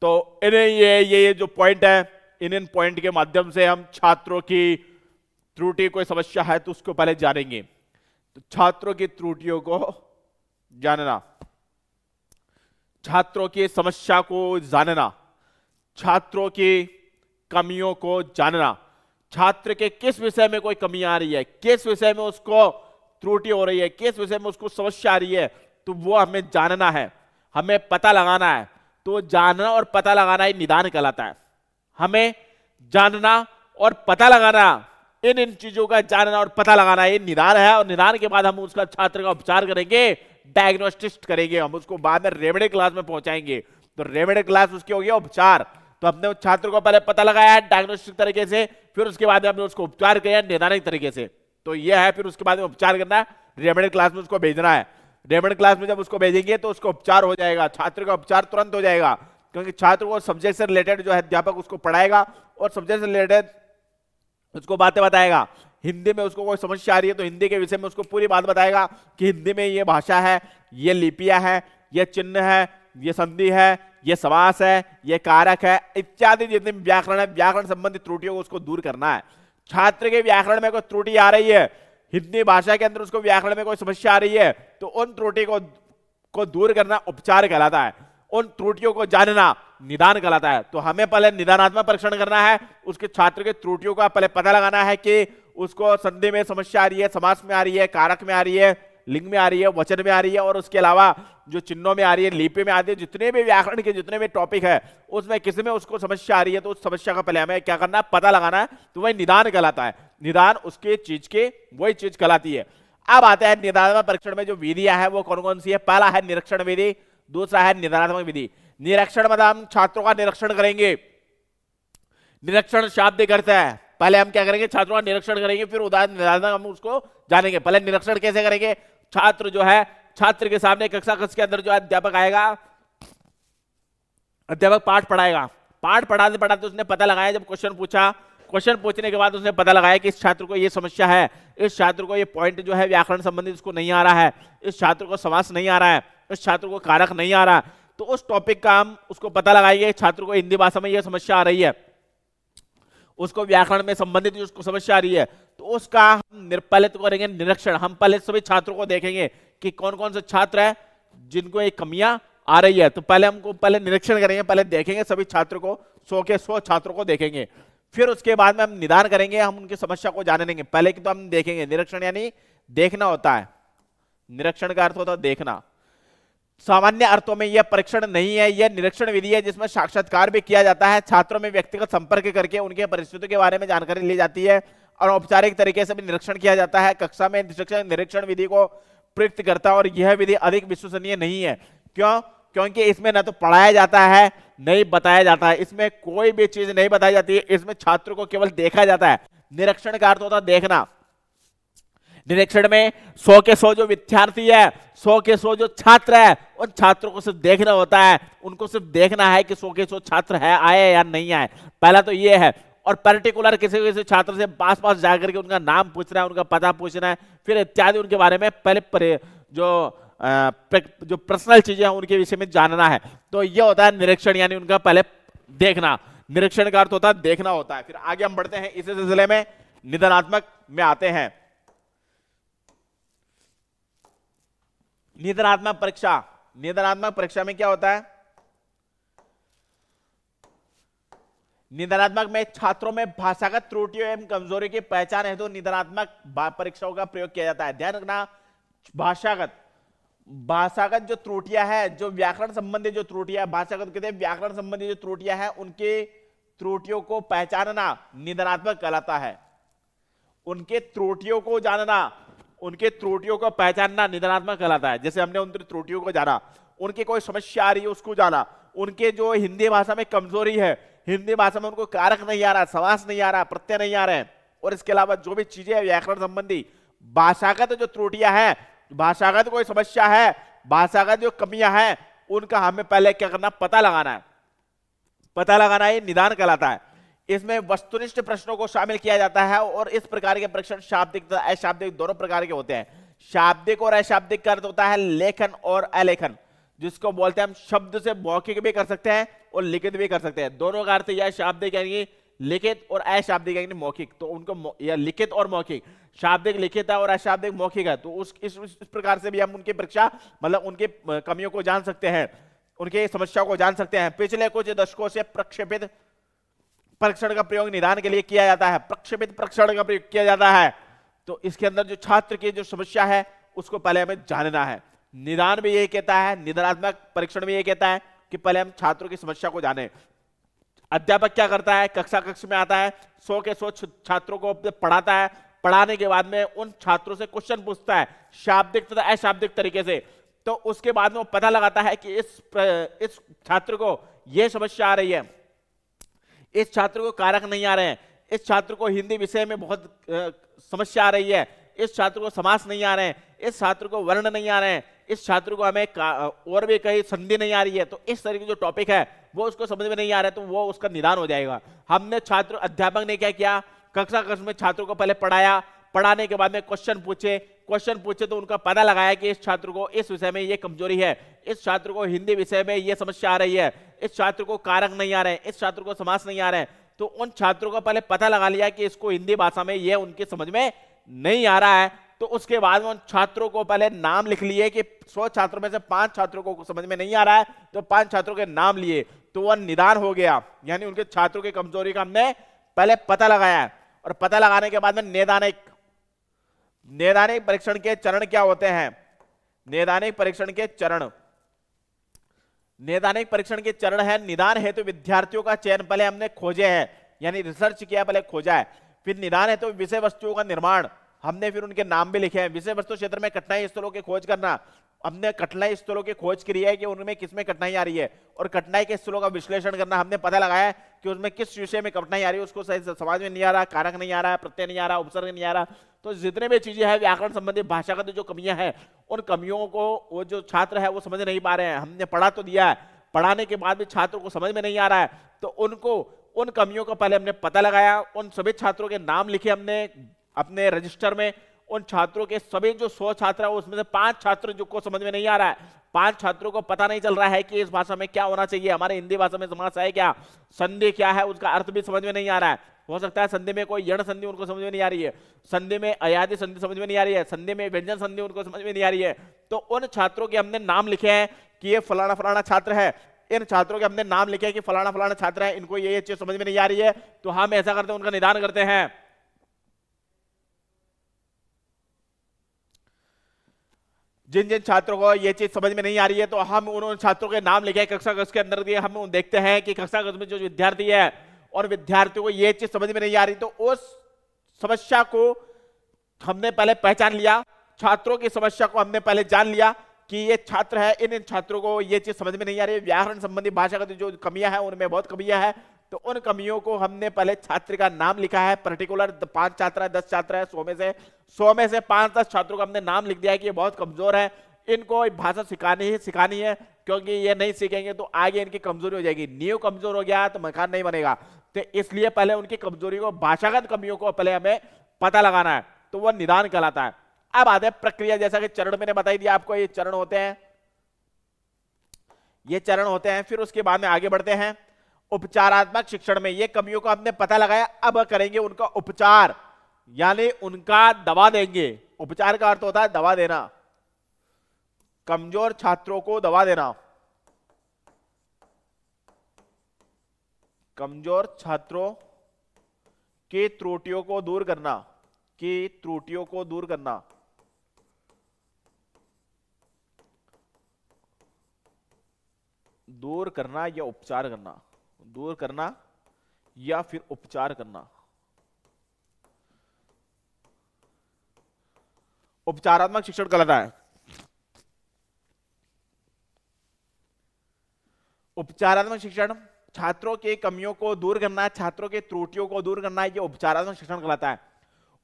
तो इन्हें ये जो पॉइंट है, इन पॉइंट के माध्यम से हम छात्रों की त्रुटि कोई समस्या है तो उसको पहले जानेंगे। तो छात्रों की त्रुटियों को जानना, छात्रों की समस्या को जानना, छात्रों की कमियों को जानना, छात्र के किस विषय में कोई कमी आ रही है, किस विषय में उसको त्रुटि हो रही है, किस विषय में उसको समस्या आ रही है, तो वो हमें जानना है, हमें पता लगाना है। तो जानना और पता लगाना ही निदान कहलाता है। हमें जानना और पता लगाना, इन चीजों का जानना और पता लगाना ये निदान है। और निदान के बाद हम उसका छात्र का उपचार करेंगे, डायग्नोस्टिक करेंगे, हम उसको बाद में रेमेडी क्लास में पहुंचाएंगे। तो रेमेडी क्लास उसकी हो गया उपचार। तो हमने उस छात्र को पहले पता लगाया है डायग्नोस्टिक तरीके से, फिर उसके बाद हमने उसको उपचार किया निदानिक तरीके से। तो यह है, फिर उसके बाद में उपचार करना है, रेमेडी क्लास में उसको भेजना है। रेमेडी क्लास में जब उसको भेजेंगे तो उसको उपचार हो जाएगा, छात्र का उपचार तुरंत हो जाएगा, क्योंकि छात्र को सब्जेक्ट से रिलेटेड जो है अध्यापक उसको पढ़ाएगा और सब्जेक्ट से रिलेटेड उसको बातें बताएगा। हिंदी में उसको कोई समस्या आ रही है तो हिंदी के विषय में उसको पूरी बात बताएगा कि हिंदी में ये भाषा है, ये लिपियां है, ये चिन्ह है, ये संधि है, ये समास है, ये कारक है, इत्यादि जितने व्याकरण है, व्याकरण संबंधित त्रुटियों को उसको दूर करना है। छात्र के व्याकरण में कोई त्रुटि आ रही है, हिंदी भाषा के अंदर उसको व्याकरण में कोई समस्या आ रही है, तो उन त्रुटि को दूर करना उपचार कहलाता है। उन त्रुटियों को जानना निदान कहलाता है। तो हमें पहले निदानात्मक परीक्षण करना है, उसके छात्र के त्रुटियों का पहले पता लगाना है कि उसको संधि में समस्या आ रही है, समास में आ रही है, कारक में आ रही है, लिंग में आ रही है, वचन में आ रही है, और उसके अलावा जो चिन्हों में आ रही है, लिपि में आती है, जितने भी व्याकरण के जितने भी टॉपिक है उसमें किसी में उसको समस्या आ रही है तो उस समस्या का पहले हमें क्या करना है, पता लगाना है। तो वही निदान कहलाता है। निदान उसके चीज के वही चीज कहलाती है। अब आते हैं निदानात्मक परीक्षण में जो विधियां है वो कौन कौन सी है। पहला है निरीक्षण विधि, दूसरा है निदानात्मक विधि। निरीक्षण मतलब हम छात्रों का निरीक्षण करेंगे। निरीक्षण शाब्दिक अर्थ है, पहले हम क्या करेंगे, छात्रों का निरीक्षण करेंगे, फिर उदाहरण हम उसको जानेंगे। पहले निरीक्षण कैसे करेंगे, छात्र जो है, छात्र के सामने कक्षा कक्ष के अंदर जो है अध्यापक आएगा, अध्यापक पाठ पढ़ाएगा, पाठ पढ़ाते पढ़ाते उसने पता लगाया, जब क्वेश्चन पूछा, क्वेश्चन पूछने के बाद उसने पता लगाया कि इस छात्र को ये समस्या है, इस छात्र को ये पॉइंट जो है व्याकरण संबंधित उसको नहीं आ रहा है, इस छात्र को समास नहीं आ रहा है, इस छात्र को कारक नहीं आ रहा है, तो उस टॉपिक का हम उसको पता लगाएंगे। छात्र को हिंदी भाषा में यह समस्या आ रही है, उसको व्याकरण में संबंधित उसको समस्या आ रही है, तो उसका हम पहले तो करेंगे निरीक्षण। हम पहले सभी छात्रों को देखेंगे कि कौन कौन से छात्र हैं जिनको ये कमियां आ रही है। तो पहले हमको पहले निरीक्षण करेंगे, पहले देखेंगे सभी छात्रों को, 100 के 100 छात्रों को देखेंगे, फिर उसके बाद में हम निदान करेंगे, हम उनकी समस्या को जानेंगे। पहले की तो हम देखेंगे, निरीक्षण यानी देखना होता है, निरीक्षण का अर्थ होता है देखना। सामान्य अर्थों में यह परीक्षण नहीं है, यह निरीक्षण विधि है जिसमें साक्षात्कार भी किया जाता है, छात्रों में व्यक्तिगत संपर्क करके उनके परिस्थितियों के बारे में जानकारी ली जाती है और औपचारिक तरीके से भी निरीक्षण किया जाता है। कक्षा में निरीक्षण विधि को प्रयुक्त करता है और यह विधि अधिक विश्वसनीय नहीं है। क्यों? क्योंकि इसमें ना तो पढ़ाया जाता है, नहीं बताया जाता है, इसमें कोई भी चीज नहीं बताई जाती है, इसमें छात्रों को केवल देखा जाता है। निरीक्षण का अर्थ होता है देखना। निरीक्षण में 100 के 100 जो विद्यार्थी है, 100 के 100 जो छात्र है, उन छात्रों को सिर्फ देखना होता है, उनको सिर्फ देखना है कि 100 के 100 छात्र है आए या नहीं आए। पहला तो ये है। और पर्टिकुलर किसी छात्र से पास पास जाकर के उनका नाम पूछना है, उनका पता पूछना है, फिर इत्यादि उनके बारे में पहले जो पर्सनल चीजें हैं उनके विषय में जानना है। तो ये होता है निरीक्षण, यानी उनका पहले देखना। निरीक्षण का अर्थ होता है देखना होता है। फिर आगे हम बढ़ते हैं, इसी सिलसिले में निदानात्मक में आते हैं। निदानात्मक परीक्षा, निदानात्मक परीक्षा में क्या होता है? निदानात्मक में छात्रों में भाषागत त्रुटियों एवं कमजोरी की पहचान हेतु तो निदानात्मक परीक्षाओं का प्रयोग किया जाता है। ध्यान रखना, भाषागत जो त्रुटियां हैं, जो व्याकरण संबंधी जो त्रुटियां, भाषागत कहते हैं व्याकरण संबंधी जो त्रुटियां हैं, उनके त्रुटियों को पहचानना निदानात्मक कहलाता है। उनके त्रुटियों को जानना, उनके त्रुटियों को पहचानना निदानात्मक कहलाता है। जैसे हमने उनकी त्रुटियों को जाना, उनकी कोई समस्या आ रही है उसको जाना, उनके जो हिंदी भाषा में कमजोरी है, हिंदी भाषा में उनको कारक नहीं आ रहा, समास नहीं आ रहा, प्रत्यय नहीं आ रहे हैं, और इसके अलावा जो भी चीजें व्याकरण संबंधी भाषागत जो त्रुटियां हैं, भाषागत कोई समस्या है, भाषागत जो कमियां हैं, उनका हमें पहले क्या करना, पता लगाना है। पता लगाना ही निदान कहलाता है। इसमें वस्तुनिष्ठ प्रश्नों को शामिल किया जाता है और इस प्रकार के परीक्षण शाब्दिक तथा अशाब्दिक दोनों प्रकार के होते हैं। शाब्दिक और अशाब्दिक का अर्थ होता है लेखन और अलेखन, जिसको बोलते हैं हम शब्द से मौखिक भी कर सकते हैं और लिखित भी कर सकते हैं। दोनों का अर्थ यह शाब्दिक यानी लिखित और अशाब्दिक यानी मौखिक। तो उनको या लिखित और मौखिक, शाब्दिक लिखित है और अशाब्दिक मौखिक है। तो इस प्रकार से भी हम उनकी परीक्षा मतलब उनकी कमियों को जान सकते हैं, उनकी समस्याओं को जान सकते हैं। पिछले कुछ दशकों से प्रक्षेपित परीक्षण का प्रयोग निदान के लिए किया जाता है। प्रक्षेपित परीक्षण का प्रयोग किया जाता है तो इसके अंदर जो छात्र की जो समस्या है उसको पहले हमें जानना है। निदान भी यही कहता है, निदानात्मक परीक्षण भी यही कहता है कि पहले हम छात्रों की समस्या को जाने। अध्यापक क्या करता है, कक्ष में आता है, 100 के 100 छात्रों को पढ़ाता है, पढ़ाने के बाद में उन छात्रों से क्वेश्चन पूछता है शाब्दिक तथा अशाब्दिक तरीके से। तो उसके बाद में वो पता लगाता है कि इस छात्र को यह समस्या आ रही है, इस छात्र को कारक नहीं आ रहे हैं, इस छात्र को हिंदी विषय में बहुत समस्या आ रही है, इस छात्र को समास नहीं आ रहे हैं, इस छात्र को वर्ण नहीं आ रहे हैं, इस छात्र को हमें और भी कहीं संधि नहीं आ रही है। तो इस तरह की जो टॉपिक है वो उसको समझ में नहीं आ रहा है, तो वो उसका निदान हो जाएगा। हमने अध्यापक ने क्या किया, कक्षा में छात्रों को पहले पढ़ाया, पढ़ाने के बाद में क्वेश्चन पूछे तो उनका पता लगाया कि इस छात्र को इस विषय में ये कमजोरी है, इस छात्र को हिंदी विषय में ये समस्या आ रही है, इस छात्र को कारक नहीं आ रहे हैं, इस छात्र को समास नहीं आ रहे हैं। तो उन छात्रों को पहले पता लगा लिया कि इसको हिंदी भाषा में ये उनकी समझ में नहीं आ रहा है। तो उसके बाद में उन छात्रों को पहले नाम लिख लिए कि 100 छात्रों में से 5 छात्रों को समझ में नहीं आ रहा है, तो 5 छात्रों के नाम लिए, तो वह निदान हो गया। यानी उनके छात्रों की कमजोरी का हमने पहले पता लगाया है। और पता लगाने के बाद में नैदानिक परीक्षण के चरण क्या होते हैं? नैदानिक परीक्षण के चरण, नैदानिक परीक्षण के चरण है निदान हेतु विद्यार्थियों का चयन पहले हमने खोजे है, यानी रिसर्च किया, पहले खोजा है। फिर निदान हेतु विषय वस्तुओं का निर्माण, हमने फिर उनके नाम भी लिखे हैं। विषय वस्तु क्षेत्र में कठिनाई स्थलों की खोज करना, हमने कठिनाई स्थलों की खोज करी है कि उनमें किसमें कठिनाई आ रही है, और कठिनाई के स्थलों का विश्लेषण करना, हमने पता लगाया कि उसमें किस विषय में कठिनाई आ रही है, उसको सही समझ में नहीं आ रहा, कारक नहीं आ रहा, प्रत्यय नहीं आ रहा, उपसर्ग नहीं आ रहा। तो जितने भी चीजें हैं व्याकरण संबंधी भाषागत जो कमियां हैं, उन कमियों को वो जो छात्र है वो समझ नहीं पा रहे हैं। हमने पढ़ा तो दिया है, पढ़ाने के बाद भी छात्रों को समझ में नहीं आ रहा है, तो उनको उन कमियों का पहले हमने पता लगाया, उन सभी छात्रों के नाम लिखे हमने अपने रजिस्टर में। उन छात्रों के सभी जो 100 छात्र है उसमें से 5 छात्र जो को समझ में नहीं आ रहा है, 5 छात्रों को पता नहीं चल रहा है कि इस भाषा में क्या होना चाहिए, हमारे हिंदी भाषा में समास है क्या, संधि क्या है, उसका अर्थ भी समझ में नहीं आ रहा है, हो सकता है संधि में कोई यण संधि उनको समझ में नहीं आ रही है, संधि में अयादि संधि समझ में नहीं आ रही है, संधि में व्यंजन संधि उनको समझ में नहीं आ रही है। तो उन छात्रों के हमने नाम लिखे हैं कि ये फलाना फलाना छात्र है, इन छात्रों के हमने नाम लिखे हैं कि फलाना फलाना छात्र है, इनको ये चीज समझ में नहीं आ रही है, तो हम ऐसा करते हैं उनका निदान करते हैं। जिन जिन छात्रों को ये चीज समझ में नहीं आ रही है तो हम उन छात्रों के नाम लिखे कक्षा कक्ष के अंदर दिए, हम देखते हैं कि कक्षा कक्ष में जो विद्यार्थी है और विद्यार्थियों को ये चीज समझ में नहीं आ रही, तो उस समस्या को हमने पहले पहचान लिया, छात्रों की समस्या को हमने पहले जान लिया कि ये छात्र है, इन छात्रों को ये चीज समझ में नहीं आ रही है, व्याकरण संबंधी भाषागत जो कमियां हैं उनमें बहुत कमियां है, तो उन कमियों को हमने पहले छात्र का नाम लिखा है, पर्टिकुलर 5 छात्र है, 10 छात्र है, 100 में से 5-10 छात्रों का हमने नाम लिख दिया है कि ये बहुत कमजोर है, इनको भाषा सिखानी है, क्योंकि ये नहीं सीखेंगे तो आगे इनकी कमजोरी हो जाएगी, नींव कमजोर हो गया तो मकान नहीं बनेगा। तो इसलिए पहले उनकी कमजोरी को, भाषागत कमियों को पहले हमें पता लगाना है, तो वह निदान कहलाता है। अब आते हैं प्रक्रिया, जैसा कि चरण मैंने बताई दिया आपको, ये चरण होते हैं, ये चरण होते हैं। फिर उसके बाद में आगे बढ़ते हैं उपचारात्मक शिक्षण में। ये कमियों को हमने पता लगाया, अब करेंगे उनका उपचार, यानी उनका दवा देंगे। उपचार का अर्थ होता है दवा देना, कमजोर छात्रों को दवा देना, कमजोर छात्रों की त्रुटियों को दूर करना, की त्रुटियों को दूर करना, दूर करना या उपचार करना, दूर करना या फिर उपचार करना। उपचारात्मक शिक्षण कहलाता है। उपचारात्मक शिक्षण छात्रों के कमियों को दूर करना, छात्रों के त्रुटियों को दूर करना, यह उपचारात्मक शिक्षण कहलाता है।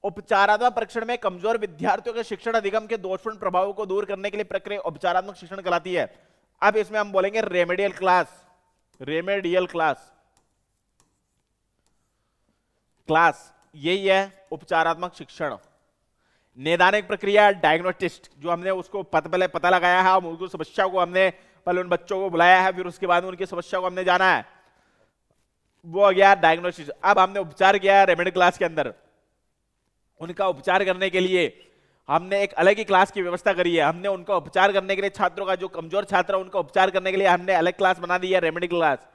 उपचारात्मक परीक्षण में कमजोर विद्यार्थियों के शिक्षण अधिगम के दोषपूर्ण प्रभावों को दूर करने के लिए प्रक्रिया उपचारात्मक शिक्षण कहलाती है। अब इसमें हम बोलेंगे remedial class, remedial class, class यही है उपचारात्मक शिक्षण। नैदानिक प्रक्रिया डायग्नोस्टिस्ट, जो हमने उसको पहले पता लगाया है, उनको समस्या को हमने पहले उन बच्चों को बुलाया है, फिर उसके बाद उनकी समस्या को हमने जाना है, वो गया डायग्नोस्टिस। अब हमने उपचार किया है रेमेडी क्लास के अंदर, उनका उपचार करने के लिए हमने एक अलग ही क्लास की व्यवस्था करी है। हमने उनका उपचार करने के लिए, छात्रों का जो कमजोर छात्र है उनका उपचार करने के लिए हमने अलग क्लास बना दी है, रेमेडी क्लास।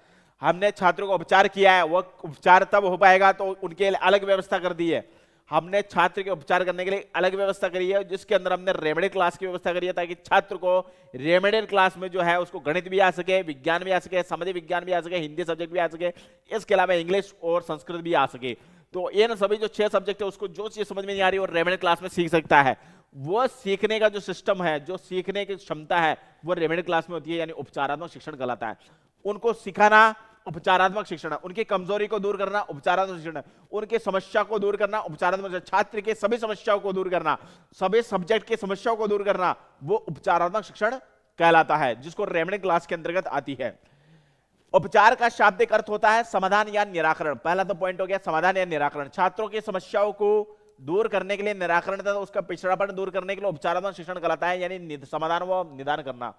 हमने छात्रों का उपचार किया है, वो उपचार तब हो पाएगा तो उनके लिए अलग व्यवस्था कर दी है। हमने छात्र के उपचार करने के लिए अलग व्यवस्था करी है, जिसके अंदर हमने रेमेडी क्लास की व्यवस्था करी है, ताकि छात्र को रेमेडी क्लास में जो है उसको गणित भी आ सके, विज्ञान भी आ सके, सामाजिक विज्ञान भी आ सके, हिंदी सब्जेक्ट भी आ सके, इसके अलावा इंग्लिश और संस्कृत भी आ सके। तो ये सभी जो 6 सब्जेक्ट है उसको जो चीज समझ में नहीं आ रही और रेमेडी क्लास में सीख सकता है, वो सीखने का जो सिस्टम है, जो सीखने की क्षमता है, वो रेमेडी क्लास में होती है, यानी उपचारात्मक शिक्षण कहलाता है। उनको सिखाना उपचारात्मक शिक्षण है, उनकी कमजोरी को दूर करना उपचारात्मक शिक्षण है, उनकी समस्या को दूर करना उपचारात्मक, छात्र के सभी समस्याओं को दूर करना, सभी सब्जेक्ट की समस्याओं को दूर करना, वो उपचारात्मक शिक्षण कहलाता है, जिसको रेमेडी क्लास के अंतर्गत आती है। उपचार का शाब्दिक अर्थ होता है समाधान या निराकरण। पहला तो पॉइंट हो गया समाधान या निराकरण, छात्रों की समस्याओं को दूर करने के लिए, निराकरण तथा उसका पिछड़ापन दूर करने के लिए उपचारात्मक शिक्षण कहलाता है, यानी समाधान व निदान करना,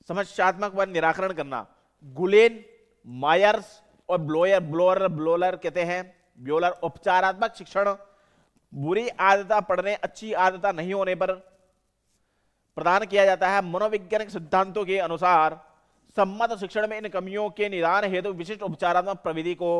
समस्यात्मक व निराकरण करना। गुलेन, मायर्स और ब्लोलर कहते हैं, ब्योलर उपचारात्मक शिक्षण बुरी आदत पढ़ने, अच्छी आदत नहीं होने पर प्रदान किया जाता है। मनोवैज्ञानिक सिद्धांतों के अनुसार सम्मत शिक्षण में इन कमियों के निदान हेतु विशिष्ट उपचारात्मक प्रविधि को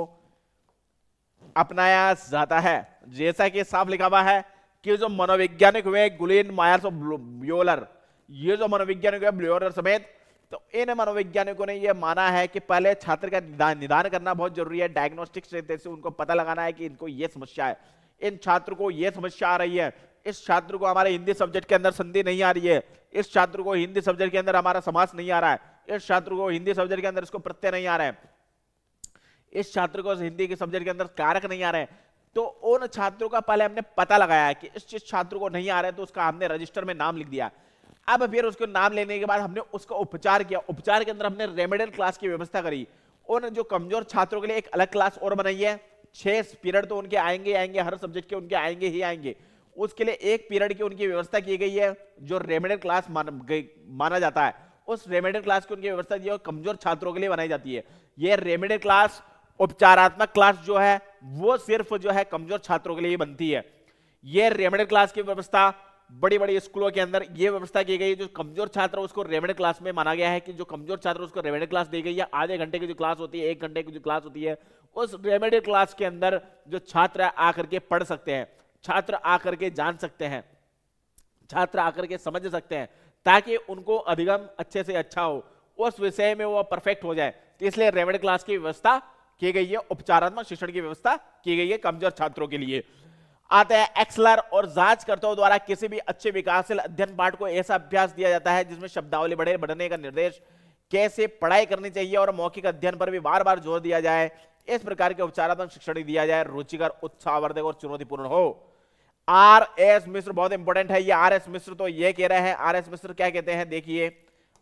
अपनाया जाता है। जैसा कि साफ लिखा हुआ है कि जो मनोवैज्ञानिक हुए गुलेन, मायर्स और ब्योलर, ये जो मनोवैज्ञानिक हुए ब्योलर समेत, तो इन मनोवैज्ञानिकों ने यह माना है कि पहले छात्र का निदान करना बहुत जरूरी है। डायग्नोस्टिक्स से उनको पता लगाना है कि इनको ये समस्या है, इन छात्र को ये समस्या आ रही है, इस छात्र को हमारे हिंदी सब्जेक्ट के अंदर संधि नहीं आ रही है, इस छात्र को हिंदी सब्जेक्ट के अंदर हमारा समास नहीं आ रहा है, इस छात्र को हिंदी सब्जेक्ट के अंदर इसको प्रत्यय नहीं आ रहा है, इस छात्र को हिंदी के सब्जेक्ट के अंदर कारक नहीं आ रहे हैं। तो उन छात्रों का पहले हमने पता लगाया है कि इस छात्र को नहीं आ रहा है, तो उसका हमने रजिस्टर में नाम लिख दिया। अब फिर उसको नाम लेने के बाद हमने उसका उपचार किया। उपचार के अंदर हमने रेमेडियल क्लास की व्यवस्था करी। उन जो कमजोर छात्रों के लिए एक अलग क्लास और बनाई है। 6 पीरियड तो उनके आएंगे आएंगे, हर सब्जेक्ट के उनके आएंगे ही आएंगे। उसके लिए एक पीरियड की उनकी व्यवस्था की गई है जो रेमेडियल क्लास माना जाता है। उस रेमेडियल क्लास की उनकी व्यवस्था जो कमजोर छात्रों के लिए बनाई जाती है। यह रेमेडियल क्लास उपचारात्मक क्लास जो है वो सिर्फ जो है कमजोर छात्रों के लिए बनती है। ये रेमेडियल क्लास की व्यवस्था बड़ी बड़ी स्कूलों के अंदर ये व्यवस्था की गई है। जो कमजोर छात्र उसको रेमेडियल क्लास में माना गया है कि जो कमजोर छात्र उसको रेमेडियल क्लास दी गई है। आधे घंटे की जो क्लास होती है, 1 घंटे की जो क्लास होती है, उस रेमेडियल क्लास के अंदर जो छात्र आकर के पढ़ सकते हैं, छात्र आकर के जान सकते हैं, छात्र आकर के समझ सकते हैं, ताकि उनको अधिगम अच्छे से अच्छा हो, उस विषय में वो परफेक्ट हो जाए। तो इसलिए रेमेडियल क्लास की व्यवस्था की गई है, उपचारात्मक शिक्षण की व्यवस्था की गई है कमजोर छात्रों के लिए। आते हैं एक्सलर और जांचकर्ताओं द्वारा किसी भी अच्छे विकासशील अध्ययन पाठ को ऐसा अभ्यास दिया जाता है जिसमें शब्दावली बढ़ने का निर्देश, कैसे पढ़ाई करनी चाहिए और मौखिक अध्ययन पर भी बार बार जोर दिया जाए। इस प्रकार के उपचारात्मक शिक्षण दिया जाए, रुचिकर, उत्साहवर्धक और चुनौतीपूर्ण हो। आर एस मिश्र बहुत इंपॉर्टेंट है ये। आर एस मिश्र तो ये कह रहे हैं, आर एस मिश्र क्या कहते हैं, देखिए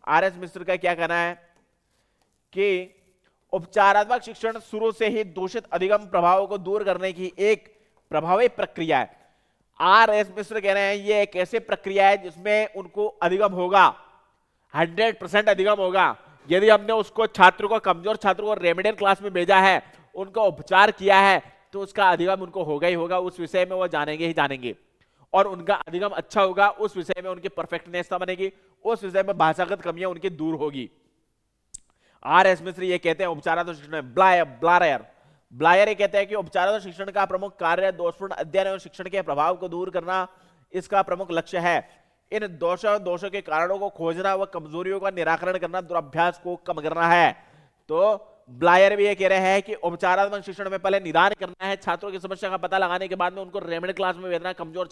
आर एस मिश्र का क्या कहना है कि उपचारात्मक शिक्षण शुरू से ही दूषित अधिगम प्रभावों को दूर करने की एक प्रभावी प्रक्रिया है। आर एस मिश्र कह रहे हैं ये एक ऐसी प्रक्रिया है जिसमें उनको अधिगम होगा, 100% अधिगम होगा। यदि हमने उसको छात्र को, कमजोर छात्रों को रेमेडियल क्लास में भेजा है, उनको उपचार किया है, तो उसका अधिगम उनको होगा ही होगा, उस विषय में वो जानेंगे ही जानेंगे, और उनका अधिगम अच्छा होगा, उस विषय में उनकी परफेक्टनेस बनेगी, उस विषय में भाषागत कमियां उनकी दूर होगी। आर एस मिश्र ये कहते हैं उपचारात्मक शिक्षण में, ब्लायर ये कहते हैं कि उपचारात्मक शिक्षण का प्रमुख कार्य दोषपूर्ण अध्ययन और शिक्षण के प्रभाव को दूर करना इसका प्रमुख लक्ष्य है। इन दोषों के कारणों को खोजना व कमजोरियों का निराकरण करना, दुराभ्यास को कम करना है। तो ब्लायर भी ये कह रहे हैं कि उपचारात्मक शिक्षण में पहले निदान करना है, छात्रों की समस्या का पता लगाने के बाद में उनको रेमेडियल क्लास में भेजना है। कमजोर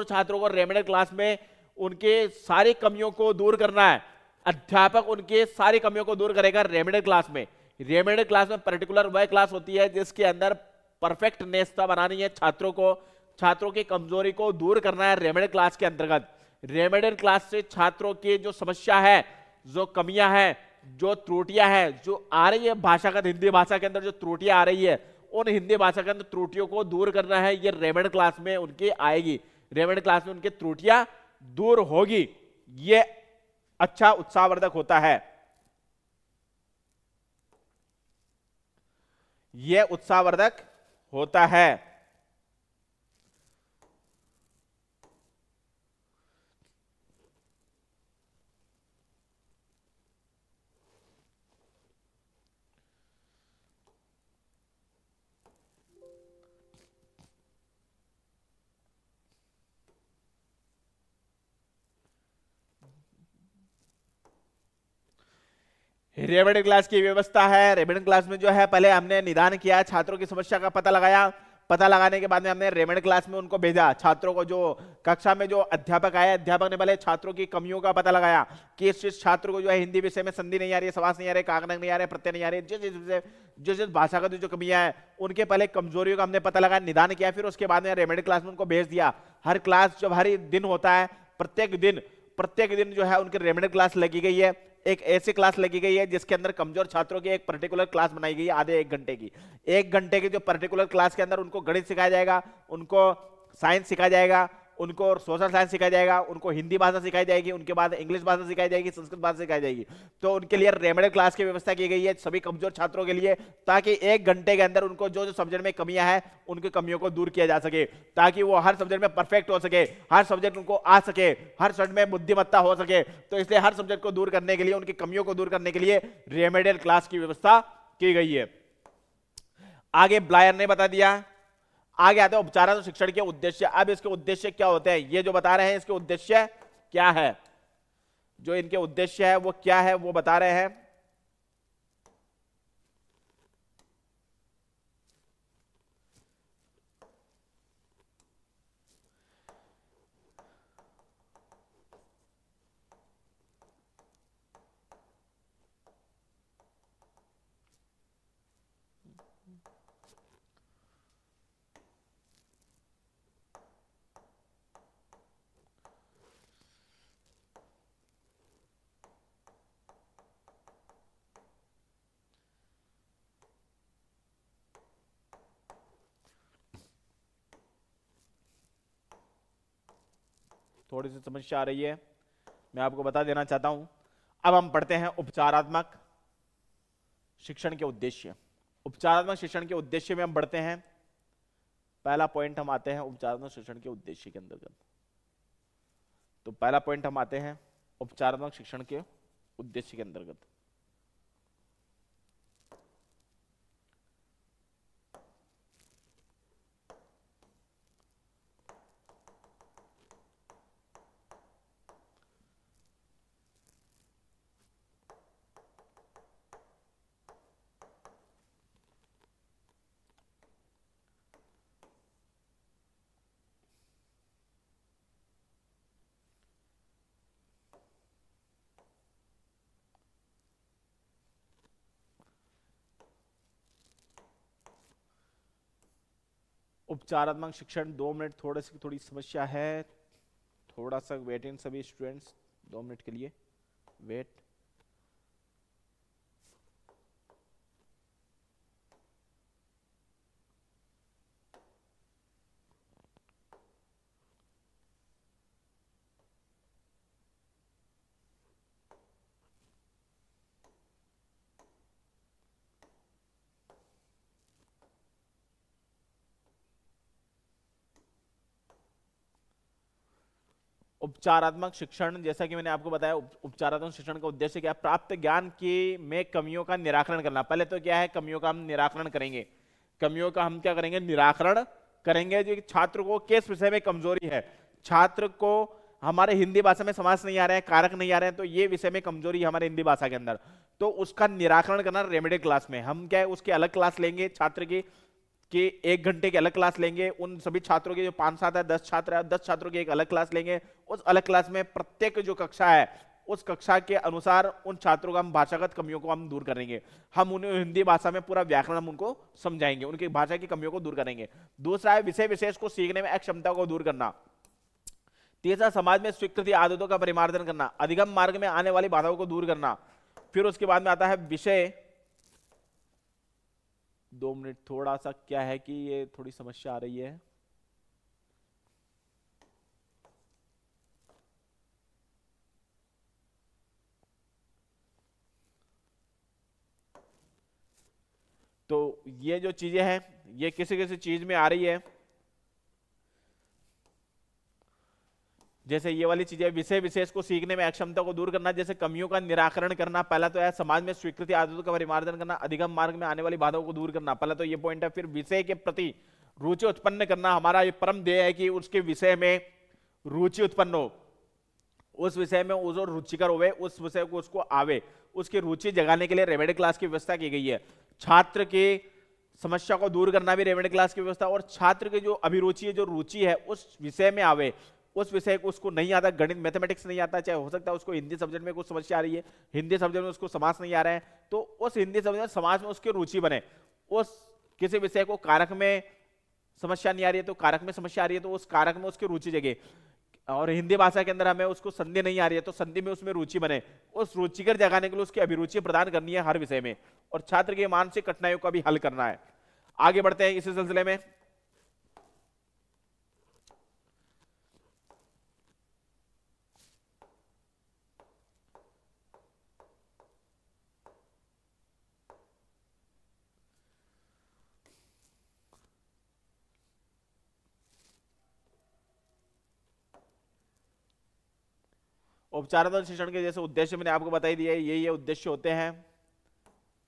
छात्रों को रेमेडियल क्लास में उनके सारी कमियों को दूर करना है। अध्यापक उनके सारी कमियों को दूर करेगा रेमेडियल क्लास में। रेमेडियल क्लास में पर्टिकुलर वह क्लास होती है जिसके अंदर परफेक्टनेस बनानी है, छात्रों की कमजोरी को दूर करना है रेमेडियल क्लास के अंतर्गत। रेमेडियल क्लास से छात्रों की जो समस्या है, जो कमियां हैं, जो त्रुटियां हैं जो आ रही है भाषागत, हिंदी भाषा के अंदर जो त्रुटियां आ रही है, उन हिंदी भाषा के अंदर त्रुटियों को दूर करना है। ये रेमेडियल क्लास में उनकी आएगी, रेमेडियल क्लास में उनकी त्रुटियां दूर होगी। ये अच्छा उत्साहवर्धक होता है, यह उत्साहवर्धक होता है। रेमेडियल क्लास की व्यवस्था है। रेमेडियल क्लास में जो है पहले हमने निदान किया, छात्रों की समस्या का पता लगाया, पता लगाने के बाद में हमने रेमेडियल क्लास में उनको भेजा। छात्रों को जो कक्षा में जो अध्यापक आए, अध्यापक ने पहले छात्रों की कमियों का पता लगाया कि इस छात्र को जो है हिंदी विषय में संधि नहीं आ रही है, समास नहीं आ रही है, कागनक नहीं आ रहे, प्रत्यय नहीं आ रही है, जिस भाषागत जो कमियां है उनके पहले कमजोरियों का हमने पता लगाया, निदान किया। फिर उसके बाद में रेमेडियल क्लास में उनको भेज दिया। हर क्लास जब हर दिन होता है, प्रत्येक दिन जो है उनकी रेमेडियल क्लास लगी गई है। एक ऐसी क्लास लगी गई है जिसके अंदर कमजोर छात्रों की एक पर्टिकुलर क्लास बनाई गई है, आधे 1 घंटे की। 1 घंटे की जो पर्टिकुलर क्लास के अंदर उनको गणित सिखाया जाएगा, उनको साइंस सिखाया जाएगा, उनको सोशल साइंस सिखाया जाएगा, उनको हिंदी भाषा सिखाई जाएगी, उनके बाद इंग्लिश भाषा सिखाई जाएगी, संस्कृत भाषा सिखाई जाएगी। तो उनके लिए रेमेडियल क्लास की व्यवस्था की गई है सभी कमजोर छात्रों के लिए, ताकि 1 घंटे के अंदर उनको जो सब्जेक्ट में कमियां हैं उनकी कमियों को दूर किया जा सके, ताकि वो हर सब्जेक्ट में परफेक्ट हो सके, हर सब्जेक्ट उनको आ सके, हर सब्जेक्ट में बुद्धिमत्ता हो सके। तो इसलिए हर सब्जेक्ट को दूर करने के लिए, उनकी कमियों को दूर करने के लिए रेमेडियल क्लास की व्यवस्था की गई है। आगे ब्लायर ने बता दिया। आगे आते हैं उपचारात्मक शिक्षण के उद्देश्य। अब इसके उद्देश्य क्या होते हैं ये जो बता रहे हैं, इसके उद्देश्य क्या है, जो इनके उद्देश्य है वो क्या है वो बता रहे हैं। थोड़ी सी समस्या आ रही है, मैं आपको बता देना चाहता हूं। अब हम पढ़ते हैं उपचारात्मक शिक्षण के उद्देश्य। उपचारात्मक शिक्षण के उद्देश्य में हम बढ़ते हैं। पहला पॉइंट हम आते हैं उपचारात्मक शिक्षण के उद्देश्य के अंतर्गत। तो पहला पॉइंट हम आते हैं उपचारात्मक शिक्षण के उद्देश्य के अंतर्गत। उपचारात्मक शिक्षण, 2 मिनट, थोड़ी समस्या है, थोड़ा सा वेट इन सभी स्टूडेंट्स, 2 मिनट के लिए वेट। उपचारात्मक शिक्षण, जैसा कि मैंने आपको बताया, उपचारात्मक शिक्षण का उद्देश्य क्या है? प्राप्त ज्ञान की में कमियों का निराकरण करना। पहले तो क्या है, कमियों का हम निराकरण करेंगे। कमियों का हम क्या करेंगे? निराकरण करेंगे। जो छात्र को किस विषय में कमजोरी है, छात्र को हमारे हिंदी भाषा में समास नहीं आ रहे हैं, कारक नहीं आ रहे हैं, तो ये विषय में कमजोरी है हमारे हिंदी भाषा के अंदर, तो उसका निराकरण करना रेमेडी क्लास में। हम क्या है, उसकी अलग क्लास लेंगे, छात्र की कि 1 घंटे की अलग क्लास लेंगे। उन सभी छात्रों के जो 5-7 है, 10 छात्र है, 10 छात्रों की एक अलग क्लास लेंगे। उस अलग क्लास में प्रत्येक जो कक्षा है, उस कक्षा के अनुसार उन छात्रों का हम भाषागत कमियों को हम दूर करेंगे। हम उन्हें हिंदी भाषा में पूरा व्याकरण हम उनको समझाएंगे, उनकी भाषा की कमियों को दूर करेंगे। दूसरा है विषय विशेष को सीखने में अक्षमता को दूर करना। तीसरा, समाज में स्वीकृति आदतों का परिमार्जन करना, अधिगम मार्ग में आने वाली बाधाओं को दूर करना। फिर उसके बाद में आता है विषय, 2 मिनट, थोड़ा सा क्या है कि ये थोड़ी समस्या आ रही है। तो ये जो चीजें हैं, ये किसी किसी चीज में आ रही है। जैसे ये वाली चीजें, विषय विशेष को सीखने में अक्षमता को दूर करना, जैसे कमियों का निराकरण करना। पहला तो है समाज में स्वीकृति आदतों का परिमार्जन करना, अधिगम मार्ग में आने वाली बाधाओं को दूर करना, पहला तो ये पॉइंट है। फिर विषय के प्रति रुचि उत्पन्न करना, हमारा ये परम ध्येय है कि उसके विषय में रुचि उत्पन्न हो, उस विषय में वो जो रुचिकर होवे, उस विषय को उसको आवे, उसकी रुचि जगाने के लिए रेमेडी क्लास की व्यवस्था की गई है। छात्र की समस्या को दूर करना भी रेमेडी क्लास की व्यवस्था, और छात्र की जो अभिरुचि है, जो रुचि है, उस विषय में आवे, उस विषय को उसको नहीं आता, गणित मैथमेटिक्स नहीं आता, चाहे हो सकता है उसको हिंदी सब्जेक्ट में कुछ समस्या आ रही है, हिंदी सब्जेक्ट में उसको समास नहीं आ रहा है, तो उस हिंदी सब्जेक्ट में समाज में उसकी रुचि बने। उस किसी विषय को कारक में समस्या नहीं आ रही है, तो कारक में समस्या आ रही है, तो उस कारक में उसकी रुचि जगे। और हिंदी भाषा के अंदर हमें उसको संधि नहीं आ रही है, तो संधि में उसमें रुचि बने। उस रुचिकर जगाने के लिए उसकी अभिरुचि प्रदान करनी है हर विषय में, और छात्र की मानसिक कठिनाइयों का भी हल करना है। आगे बढ़ते हैं इसी सिलसिले में। उपचारात्मक शिक्षण के जैसे उद्देश्य मैंने आपको बताई दिया है, ये उद्देश्य होते हैं।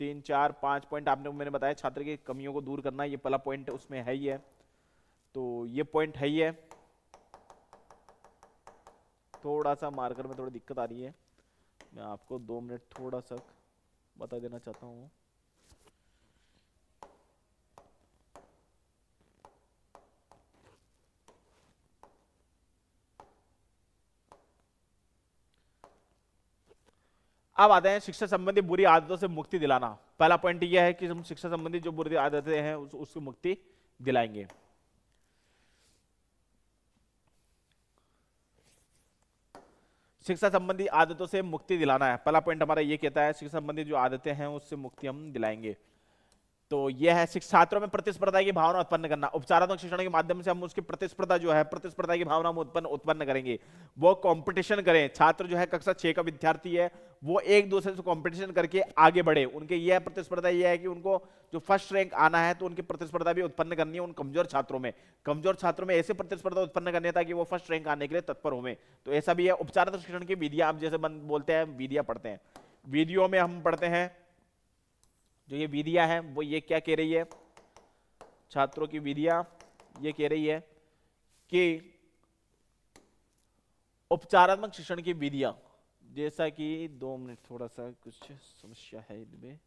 3, 4, 5 पॉइंट आपने मैंने बताया। छात्र की कमियों को दूर करना, ये पहला पॉइंट उसमें है ही है, तो ये पॉइंट है ही है। थोड़ा सा मार्कर में थोड़ी दिक्कत आ रही है, मैं आपको 2 मिनट थोड़ा सा बता देना चाहता हूँ। अब आते हैं शिक्षा संबंधी बुरी आदतों से मुक्ति दिलाना। पहला पॉइंट यह है कि हम शिक्षा संबंधी जो बुरी आदतें हैं उसको मुक्ति दिलाएंगे। शिक्षा संबंधी आदतों से मुक्ति दिलाना है, पहला पॉइंट हमारा ये कहता है, शिक्षा संबंधी जो आदतें हैं उससे मुक्ति हम दिलाएंगे। तो यह है छात्रों में प्रतिस्पर्धा की भावना उत्पन्न करना। उपचारात्मक शिक्षण के माध्यम से हम उसकी प्रतिस्पर्धा जो है, प्रतिस्पर्धा की भावना हम उत्पन्न करेंगे, वो कंपटीशन करें। छात्र जो है कक्षा 6 का विद्यार्थी है, वो एक दूसरे से कंपटीशन करके आगे बढ़े। उनके यह प्रतिस्पर्धा यह है कि उनको जो फर्स्ट रैंक आना है, तो उनकी प्रतिस्पर्धा भी उत्पन्न करनी है उन कमजोर छात्रों में। कमजोर छात्रों में ऐसे प्रतिस्पर्धा उत्पन्न करनी है ताकि वो फर्स्ट रैंक आने के लिए तत्पर हो। तो ऐसा भी है। उपचारात्मक शिक्षण की विधियां, आप जैसे बोलते हैं विधियां पढ़ते हैं, विधियों में हम पढ़ते हैं जो ये विधियां हैं वो ये क्या कह रही है, छात्रों की विधियां ये कह रही है कि उपचारात्मक शिक्षण की विधियां, जैसा कि 2 मिनट, थोड़ा सा कुछ समस्या है इनमें।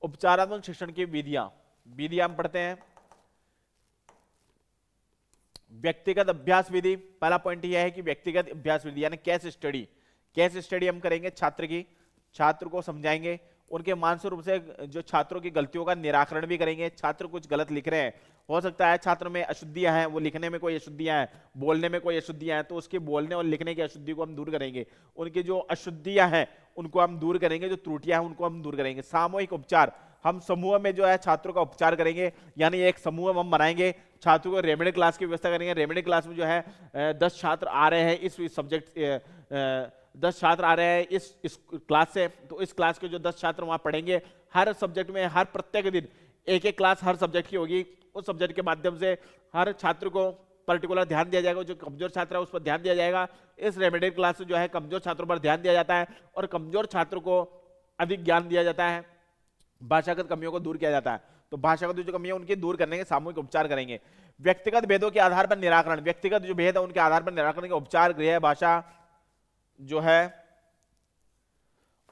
उपचारात्मक शिक्षण की विधियां हम पढ़ते हैं। व्यक्तिगत अभ्यास विधि, पहला पॉइंट यह है कि व्यक्तिगत अभ्यास विधि यानी केस स्टडी। केस स्टडी हम करेंगे छात्र की, छात्र को समझाएंगे, उनके मानसिक रूप से जो छात्रों की गलतियों का निराकरण भी करेंगे। छात्र कुछ गलत लिख रहे हैं, हो सकता है छात्र में अशुद्धियां हैं, वो लिखने में कोई अशुद्धियां हैं, बोलने में कोई अशुद्धियां हैं, तो उसके बोलने और लिखने की अशुद्धि को हम दूर करेंगे। उनकी जो अशुद्धियां हैं उनको हम दूर करेंगे, जो त्रुटियां हैं उनको हम दूर करेंगे। सामूहिक उपचार, हम समूह में जो है छात्रों का उपचार करेंगे, यानी एक समूह हम बनाएंगे, छात्रों को रेमेडी क्लास की व्यवस्था करेंगे। रेमेडी क्लास में जो है 10 छात्र आ रहे हैं इस सब्जेक्ट, 10 छात्र आ रहे हैं इस क्लास से, तो इस क्लास के जो 10 छात्र वहां पढ़ेंगे, हर सब्जेक्ट में हर प्रत्येक दिन एक एक क्लास हर सब्जेक्ट की होगी। उस सब्जेक्ट के माध्यम से हर छात्र को पर्टिकुलर ध्यान दिया जाएगा, जो कमजोर छात्र है उस पर ध्यान दिया जाएगा। इस रेमेडी क्लास से जो है कमजोर छात्रों पर ध्यान दिया जाता है और कमजोर छात्रों को अधिक ज्ञान दिया जाता है, भाषागत कमियों को दूर किया जाता है। तो भाषागत जो कमियां उनकी दूर करने के सामूहिक उपचार करेंगे। व्यक्तिगत भेदों के आधार पर निराकरण, व्यक्तिगत जो भेद है उनके आधार पर निराकरण के उपचार, गृह भाषा जो है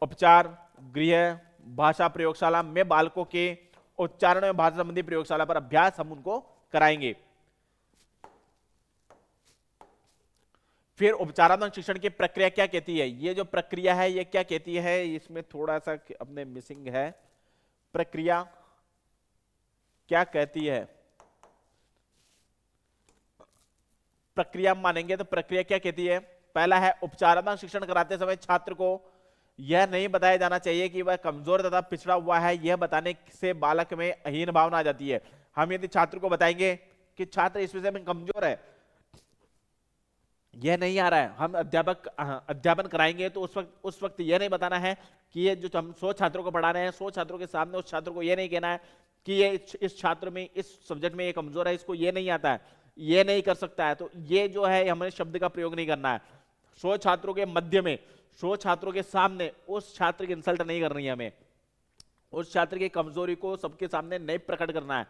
उपचार, गृह भाषा प्रयोगशाला में बालकों के उच्चारण में भाषा संबंधी प्रयोगशाला पर अभ्यास हम उनको कराएंगे। फिर उपचारात्मक शिक्षण की प्रक्रिया क्या कहती है, ये जो प्रक्रिया है ये क्या कहती है, इसमें थोड़ा सा अपने मिसिंग है। प्रक्रिया क्या कहती है, प्रक्रिया मानेंगे तो प्रक्रिया क्या कहती है। पहला है, उपचारात्मक शिक्षण कराते समय छात्र को यह नहीं बताया जाना चाहिए कि वह कमजोर तथा पिछड़ा हुआ है। यह बताने से बालक में अहीन भावना आ जाती है। हम यदि छात्र को बताएंगे कि छात्र इस विषय में कमजोर है, यह नहीं आ रहा है, हम अध्यापन कराएंगे, तो उस वक्त यह नहीं बताना है कि ये जो हम 100 छात्रों को पढ़ा रहे हैं, 100 छात्रों के सामने उस छात्र को यह नहीं कहना है कि ये इस छात्र में इस सब्जेक्ट में ये कमजोर है, इसको ये नहीं आता है, ये नहीं कर सकता है। तो ये जो है हमें शब्द का प्रयोग नहीं करना है। 100 छात्रों के मध्य में, 100 छात्रों के सामने उस छात्र की इंसल्ट नहीं करनी है, हमें उस छात्र की कमजोरी को सबके सामने नहीं प्रकट करना है,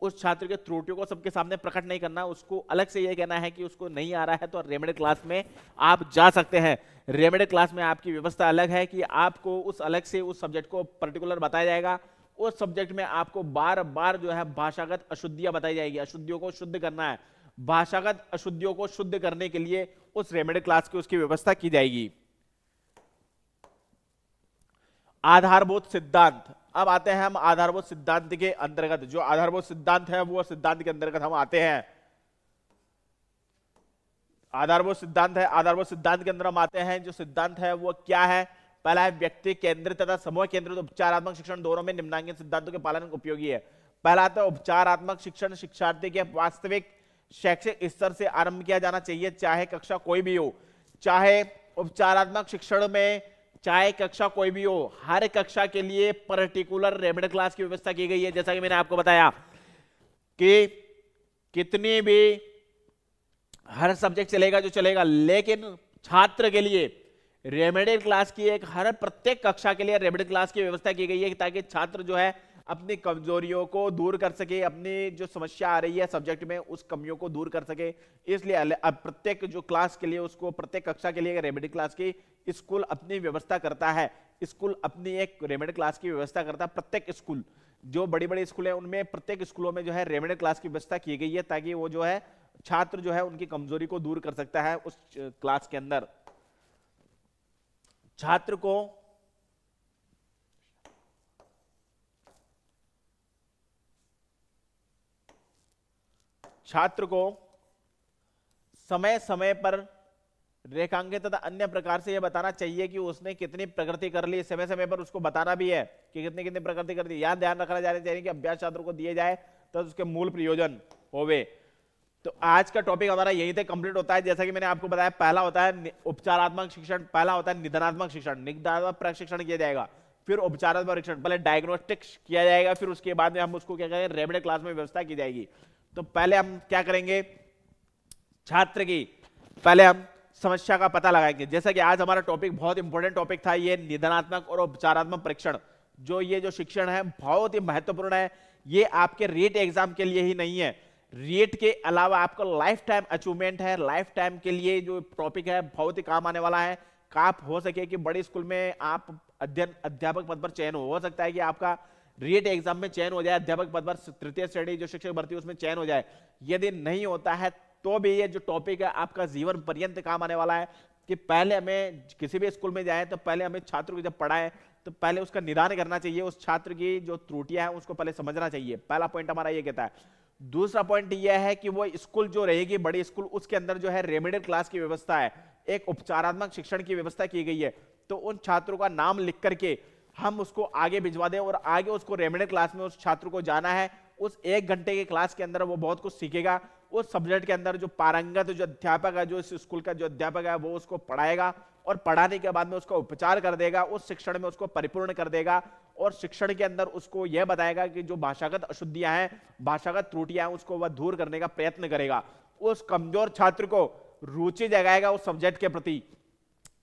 उस छात्र के त्रुटियों को सबके सामने प्रकट नहीं करना, उसको अलग से ये कहना है कि उसको नहीं आ रहा है तो रेमेडी क्लास में आप जा सकते हैं। रेमेडी क्लास में आपकी व्यवस्था अलग है कि आपको उस अलग से उस सब्जेक्ट को पर्टिकुलर बताया जाएगा। उस सब्जेक्ट में आपको बार बार जो है भाषागत अशुद्धियां बताई जाएगी, अशुद्धियों को शुद्ध करना है। भाषागत अशुद्धियों को शुद्ध करने के लिए उस रेमेडी क्लास की उसकी व्यवस्था की जाएगी। आधारभूत सिद्धांत, अब आते हैं हम आधारभूत सिद्धांत के अंतर्गत। जो आधारभूत सिद्धांत है वो सिद्धांत के अंतर्गत हम आते हैं। आधारभूत सिद्धांत है, आधारभूत सिद्धांत के अंदर हम आते हैं। जो सिद्धांत है वो क्या है, पहला है व्यक्ति केंद्रित तथा समूह केंद्रित उपचारात्मक शिक्षण दोनों में निम्नलिखित सिद्धांतों के पालन उपयोगी है। पहला आता है उपचारात्मक शिक्षण शिक्षार्थी के वास्तविक शैक्षिक स्तर से आरंभ किया जाना चाहिए, चाहे कक्षा कोई भी हो। चाहे उपचारात्मक शिक्षण में चाहे कक्षा कोई भी हो, हर कक्षा के लिए पर्टिकुलर रेमेडी क्लास की व्यवस्था की गई है। जैसा कि मैंने आपको बताया कि कितनी भी हर सब्जेक्ट चलेगा जो चलेगा, लेकिन छात्र के लिए रेमेडी क्लास की एक हर प्रत्येक कक्षा के लिए रेमेडी क्लास की व्यवस्था की गई है ताकि छात्र जो है अपनी कमजोरियों को दूर कर सके, अपनी जो समस्या आ रही है सब्जेक्ट में उस कमियों को दूर कर सके। इसलिए अब प्रत्येक जो क्लास के लिए उसको प्रत्येक कक्षा के लिए रेमेडी क्लास की स्कूल अपनी व्यवस्था करता है। स्कूल अपनी एक रेमेडी क्लास की व्यवस्था करता है। प्रत्येक स्कूल, जो बड़ी बड़ी स्कूल है उनमें प्रत्येक स्कूलों में जो है रेमेडी क्लास की व्यवस्था की गई है ताकि वो जो है छात्र जो है उनकी कमजोरी को दूर कर सकता है। उस क्लास के अंदर छात्र को छात्र को समय समय पर रेखांकित तथा अन्य प्रकार से यह बताना चाहिए कि उसने कितनी प्रगति कर ली। समय समय पर उसको बताना भी है कि कितनी कितनी प्रगति कर दी। ध्यान रखना चाहिए कि अभ्यास छात्र को दिए जाए तो उसके मूल प्रयोजन होवे। तो आज का टॉपिक हमारा यहीं से कंप्लीट होता है। जैसा कि मैंने आपको बताया, पहला होता है उपचारात्मक शिक्षण, पहला होता है निदानात्मक शिक्षण। निदानात्मक प्रशिक्षण किया जाएगा, फिर उपचारात्मक शिक्षण, पहले डायग्नोस्टिक्स किया जाएगा, फिर उसके बाद में हम उसको क्या करेंगे, रेमेडियल क्लास में व्यवस्था की जाएगी। तो पहले हम क्या करेंगे, छात्र की पहले हम समस्या का पता लगाएंगे। जैसा कि आज हमारा टॉपिक बहुत इंपॉर्टेंट टॉपिक था, ये निदानात्मक और उपचारात्मक परीक्षण। ये जो शिक्षण है बहुत ही महत्वपूर्ण है। ये आपके रीट एग्जाम के लिए ही नहीं है, रीट के अलावा आपका लाइफ टाइम अचीवमेंट है। लाइफ टाइम के लिए जो टॉपिक है बहुत ही काम आने वाला है। आप हो सके कि बड़ी स्कूल में आप अध्यापक पद पर चयन हो सकता है कि आपका रीट एग्जाम में चयन हो जाए, अध्यापक पद पर तृतीय श्रेणी जो शिक्षक भर्ती उसमें चयन हो जाए। यदि नहीं होता है तो भी ये जो टॉपिक है आपका जीवन पर्यंत काम आने वाला है कि पहले हमें किसी भी स्कूल में जाए तो पहले हमें छात्र को जब पढ़ाए तो पहले उसका निदान करना चाहिए, उस छात्र की जो त्रुटियां हैं उसको पहले समझना चाहिए। पहला पॉइंट हमारा ये कहता है। दूसरा पॉइंट यह है कि वो स्कूल जो रहेगी बड़ी स्कूल, उसके अंदर जो है रेमेडियल क्लास की व्यवस्था है, एक उपचारात्मक शिक्षण की व्यवस्था की गई है। तो उन छात्रों का नाम लिख करके हम उसको आगे भिजवा दें और आगे उसको रेमेडियल क्लास में उस छात्र को जाना है। उस 1 घंटे के क्लास के अंदर वो बहुत कुछ सीखेगा। उस सब्जेक्ट के अंदर जो पारंगत जो अध्यापक है, जो इस स्कूल का जो अध्यापक है, वो उसको पढ़ाएगा और पढ़ाने के बाद में उसका उपचार कर देगा, उस शिक्षण में उसको परिपूर्ण कर देगा और शिक्षण के अंदर उसको यह बताएगा कि जो भाषागत अशुद्धियां हैं, भाषागत त्रुटियां हैं, उसको वह दूर करने का प्रयत्न करेगा। उस कमजोर छात्र को रुचि जगाएगा उस सब्जेक्ट के प्रति,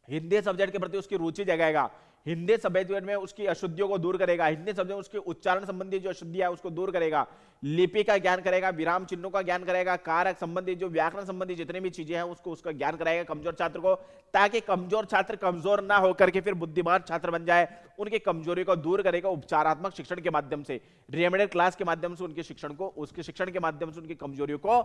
हिंदी सब्जेक्ट के प्रति उसकी रुचि जगाएगा, हिंदी सब्जेक्ट में उसकी अशुद्धियों को दूर करेगा, हिंदी सब्जेक्ट में उसके उच्चारण संबंधी जो अशुद्धियां है उसको दूर करेगा, लिपि का ज्ञान करेगा, विराम चिन्हों का ज्ञान करेगा, कारक संबंधी जो व्याकरण संबंधी जितनी भी चीजें हैं उसको उसका ज्ञान कराएगा कमजोर छात्र को, ताकि कमजोर छात्र कमजोर ना होकर के फिर बुद्धिमान छात्र बन जाए। उनकी कमजोरी को दूर करेगा उपचारात्मक शिक्षण के माध्यम से, रेमेडियल क्लास के माध्यम से उनके शिक्षण को, उसके शिक्षण के माध्यम से उनकी कमजोरियों को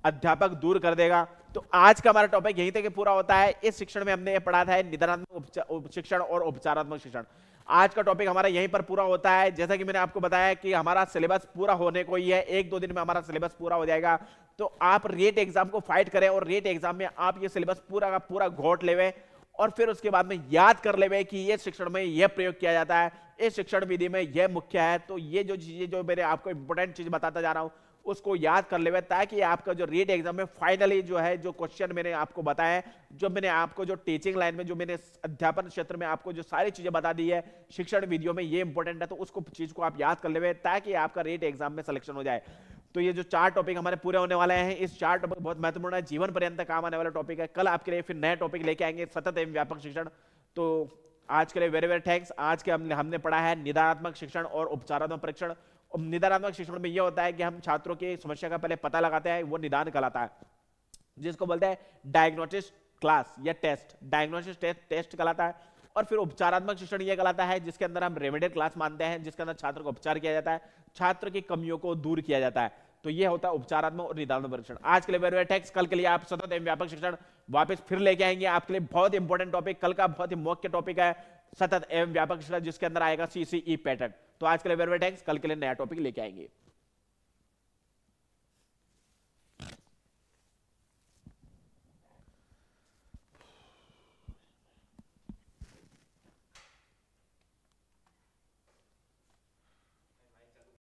अध्यापक दूर कर देगा। तो आज का हमारा टॉपिक यहीं तक पूरा होता है। इस शिक्षण में हमने ये पढ़ा था निदानात्मक शिक्षण और उपचारात्मक शिक्षण। आज का टॉपिक हमारा यहीं पर पूरा होता है। जैसा कि मैंने आपको बताया कि हमारा सिलेबस पूरा होने को ही है, 1-2 दिन में हमारा सिलेबस पूरा हो जाएगा। तो आप रीट एग्जाम को फाइट करें और रीट एग्जाम में आप ये सिलेबस पूरा का पूरा घोट लेवे और फिर उसके बाद में याद कर लेवे कि ये शिक्षण में यह प्रयोग किया जाता है, इस शिक्षण विधि में यह मुख्य है। तो ये जो चीजें जो मैंने आपको इंपॉर्टेंट चीज बताता जा रहा हूं उसको याद कर लेवे, ताकि आपका जो रीट एग्जाम में फाइनली जो है जो क्वेश्चन मैंने आपको बताया, जो मैंने आपको जो टीचिंग लाइन में जो मैंने अध्यापन क्षेत्र में आपको जो सारी चीजें बता दी है शिक्षण वीडियो में, ये इंपॉर्टेंट है। तो उसको चीज को आप याद कर लेवे ताकि आपका रीट एग्जाम में सिलेक्शन हो जाए। तो ये जो 4 टॉपिक हमारे पूरे होने वाले हैं, इस 4 टॉपिक बहुत महत्वपूर्ण है, जीवन पर्यंत काम आने वाला टॉपिक है। कल आपके लिए फिर नए टॉपिक लेके आएंगे, सतत एवं व्यापक शिक्षण। तो आज के लिए वेरी वेरी थैंक्स। आज के हमने पढ़ा है निदानात्मक शिक्षण और उपचारात्मक परीक्षण। निदानात्मक शिक्षण में यह होता है कि हम छात्रों की समस्या का पहले पता लगाते हैं, वो निदान कहलाता है, जिसको बोलते हैं डायग्नोस्टिक क्लास या टेस्ट, डायग्नोस्टिक टेस्ट कहलाता है। और फिर उपचारात्मक शिक्षण यह कहलाता है जिसके अंदर हम रेमेडियल क्लास मानते हैं, जिसके अंदर छात्र को उपचार किया जाता है, छात्र की कमियों को दूर किया जाता है। तो यह होता है उपचारात्मक और निदानात्मक परीक्षण। आज के लिए वेरी वेरी थैंक्स। कल के लिए आप सतत एवं व्यापक शिक्षण वापस फिर लेके आएंगे आपके लिए। बहुत इंपॉर्टेंट टॉपिक कल का, बहुत ही मुख्य टॉपिक है सतत एवं व्यापक शिक्षण, जिसके अंदर आएगा CCE पैटर्न। तो आज के लिए वेरी वेरी थैंक्स। कल के लिए नया टॉपिक लेके आएंगे।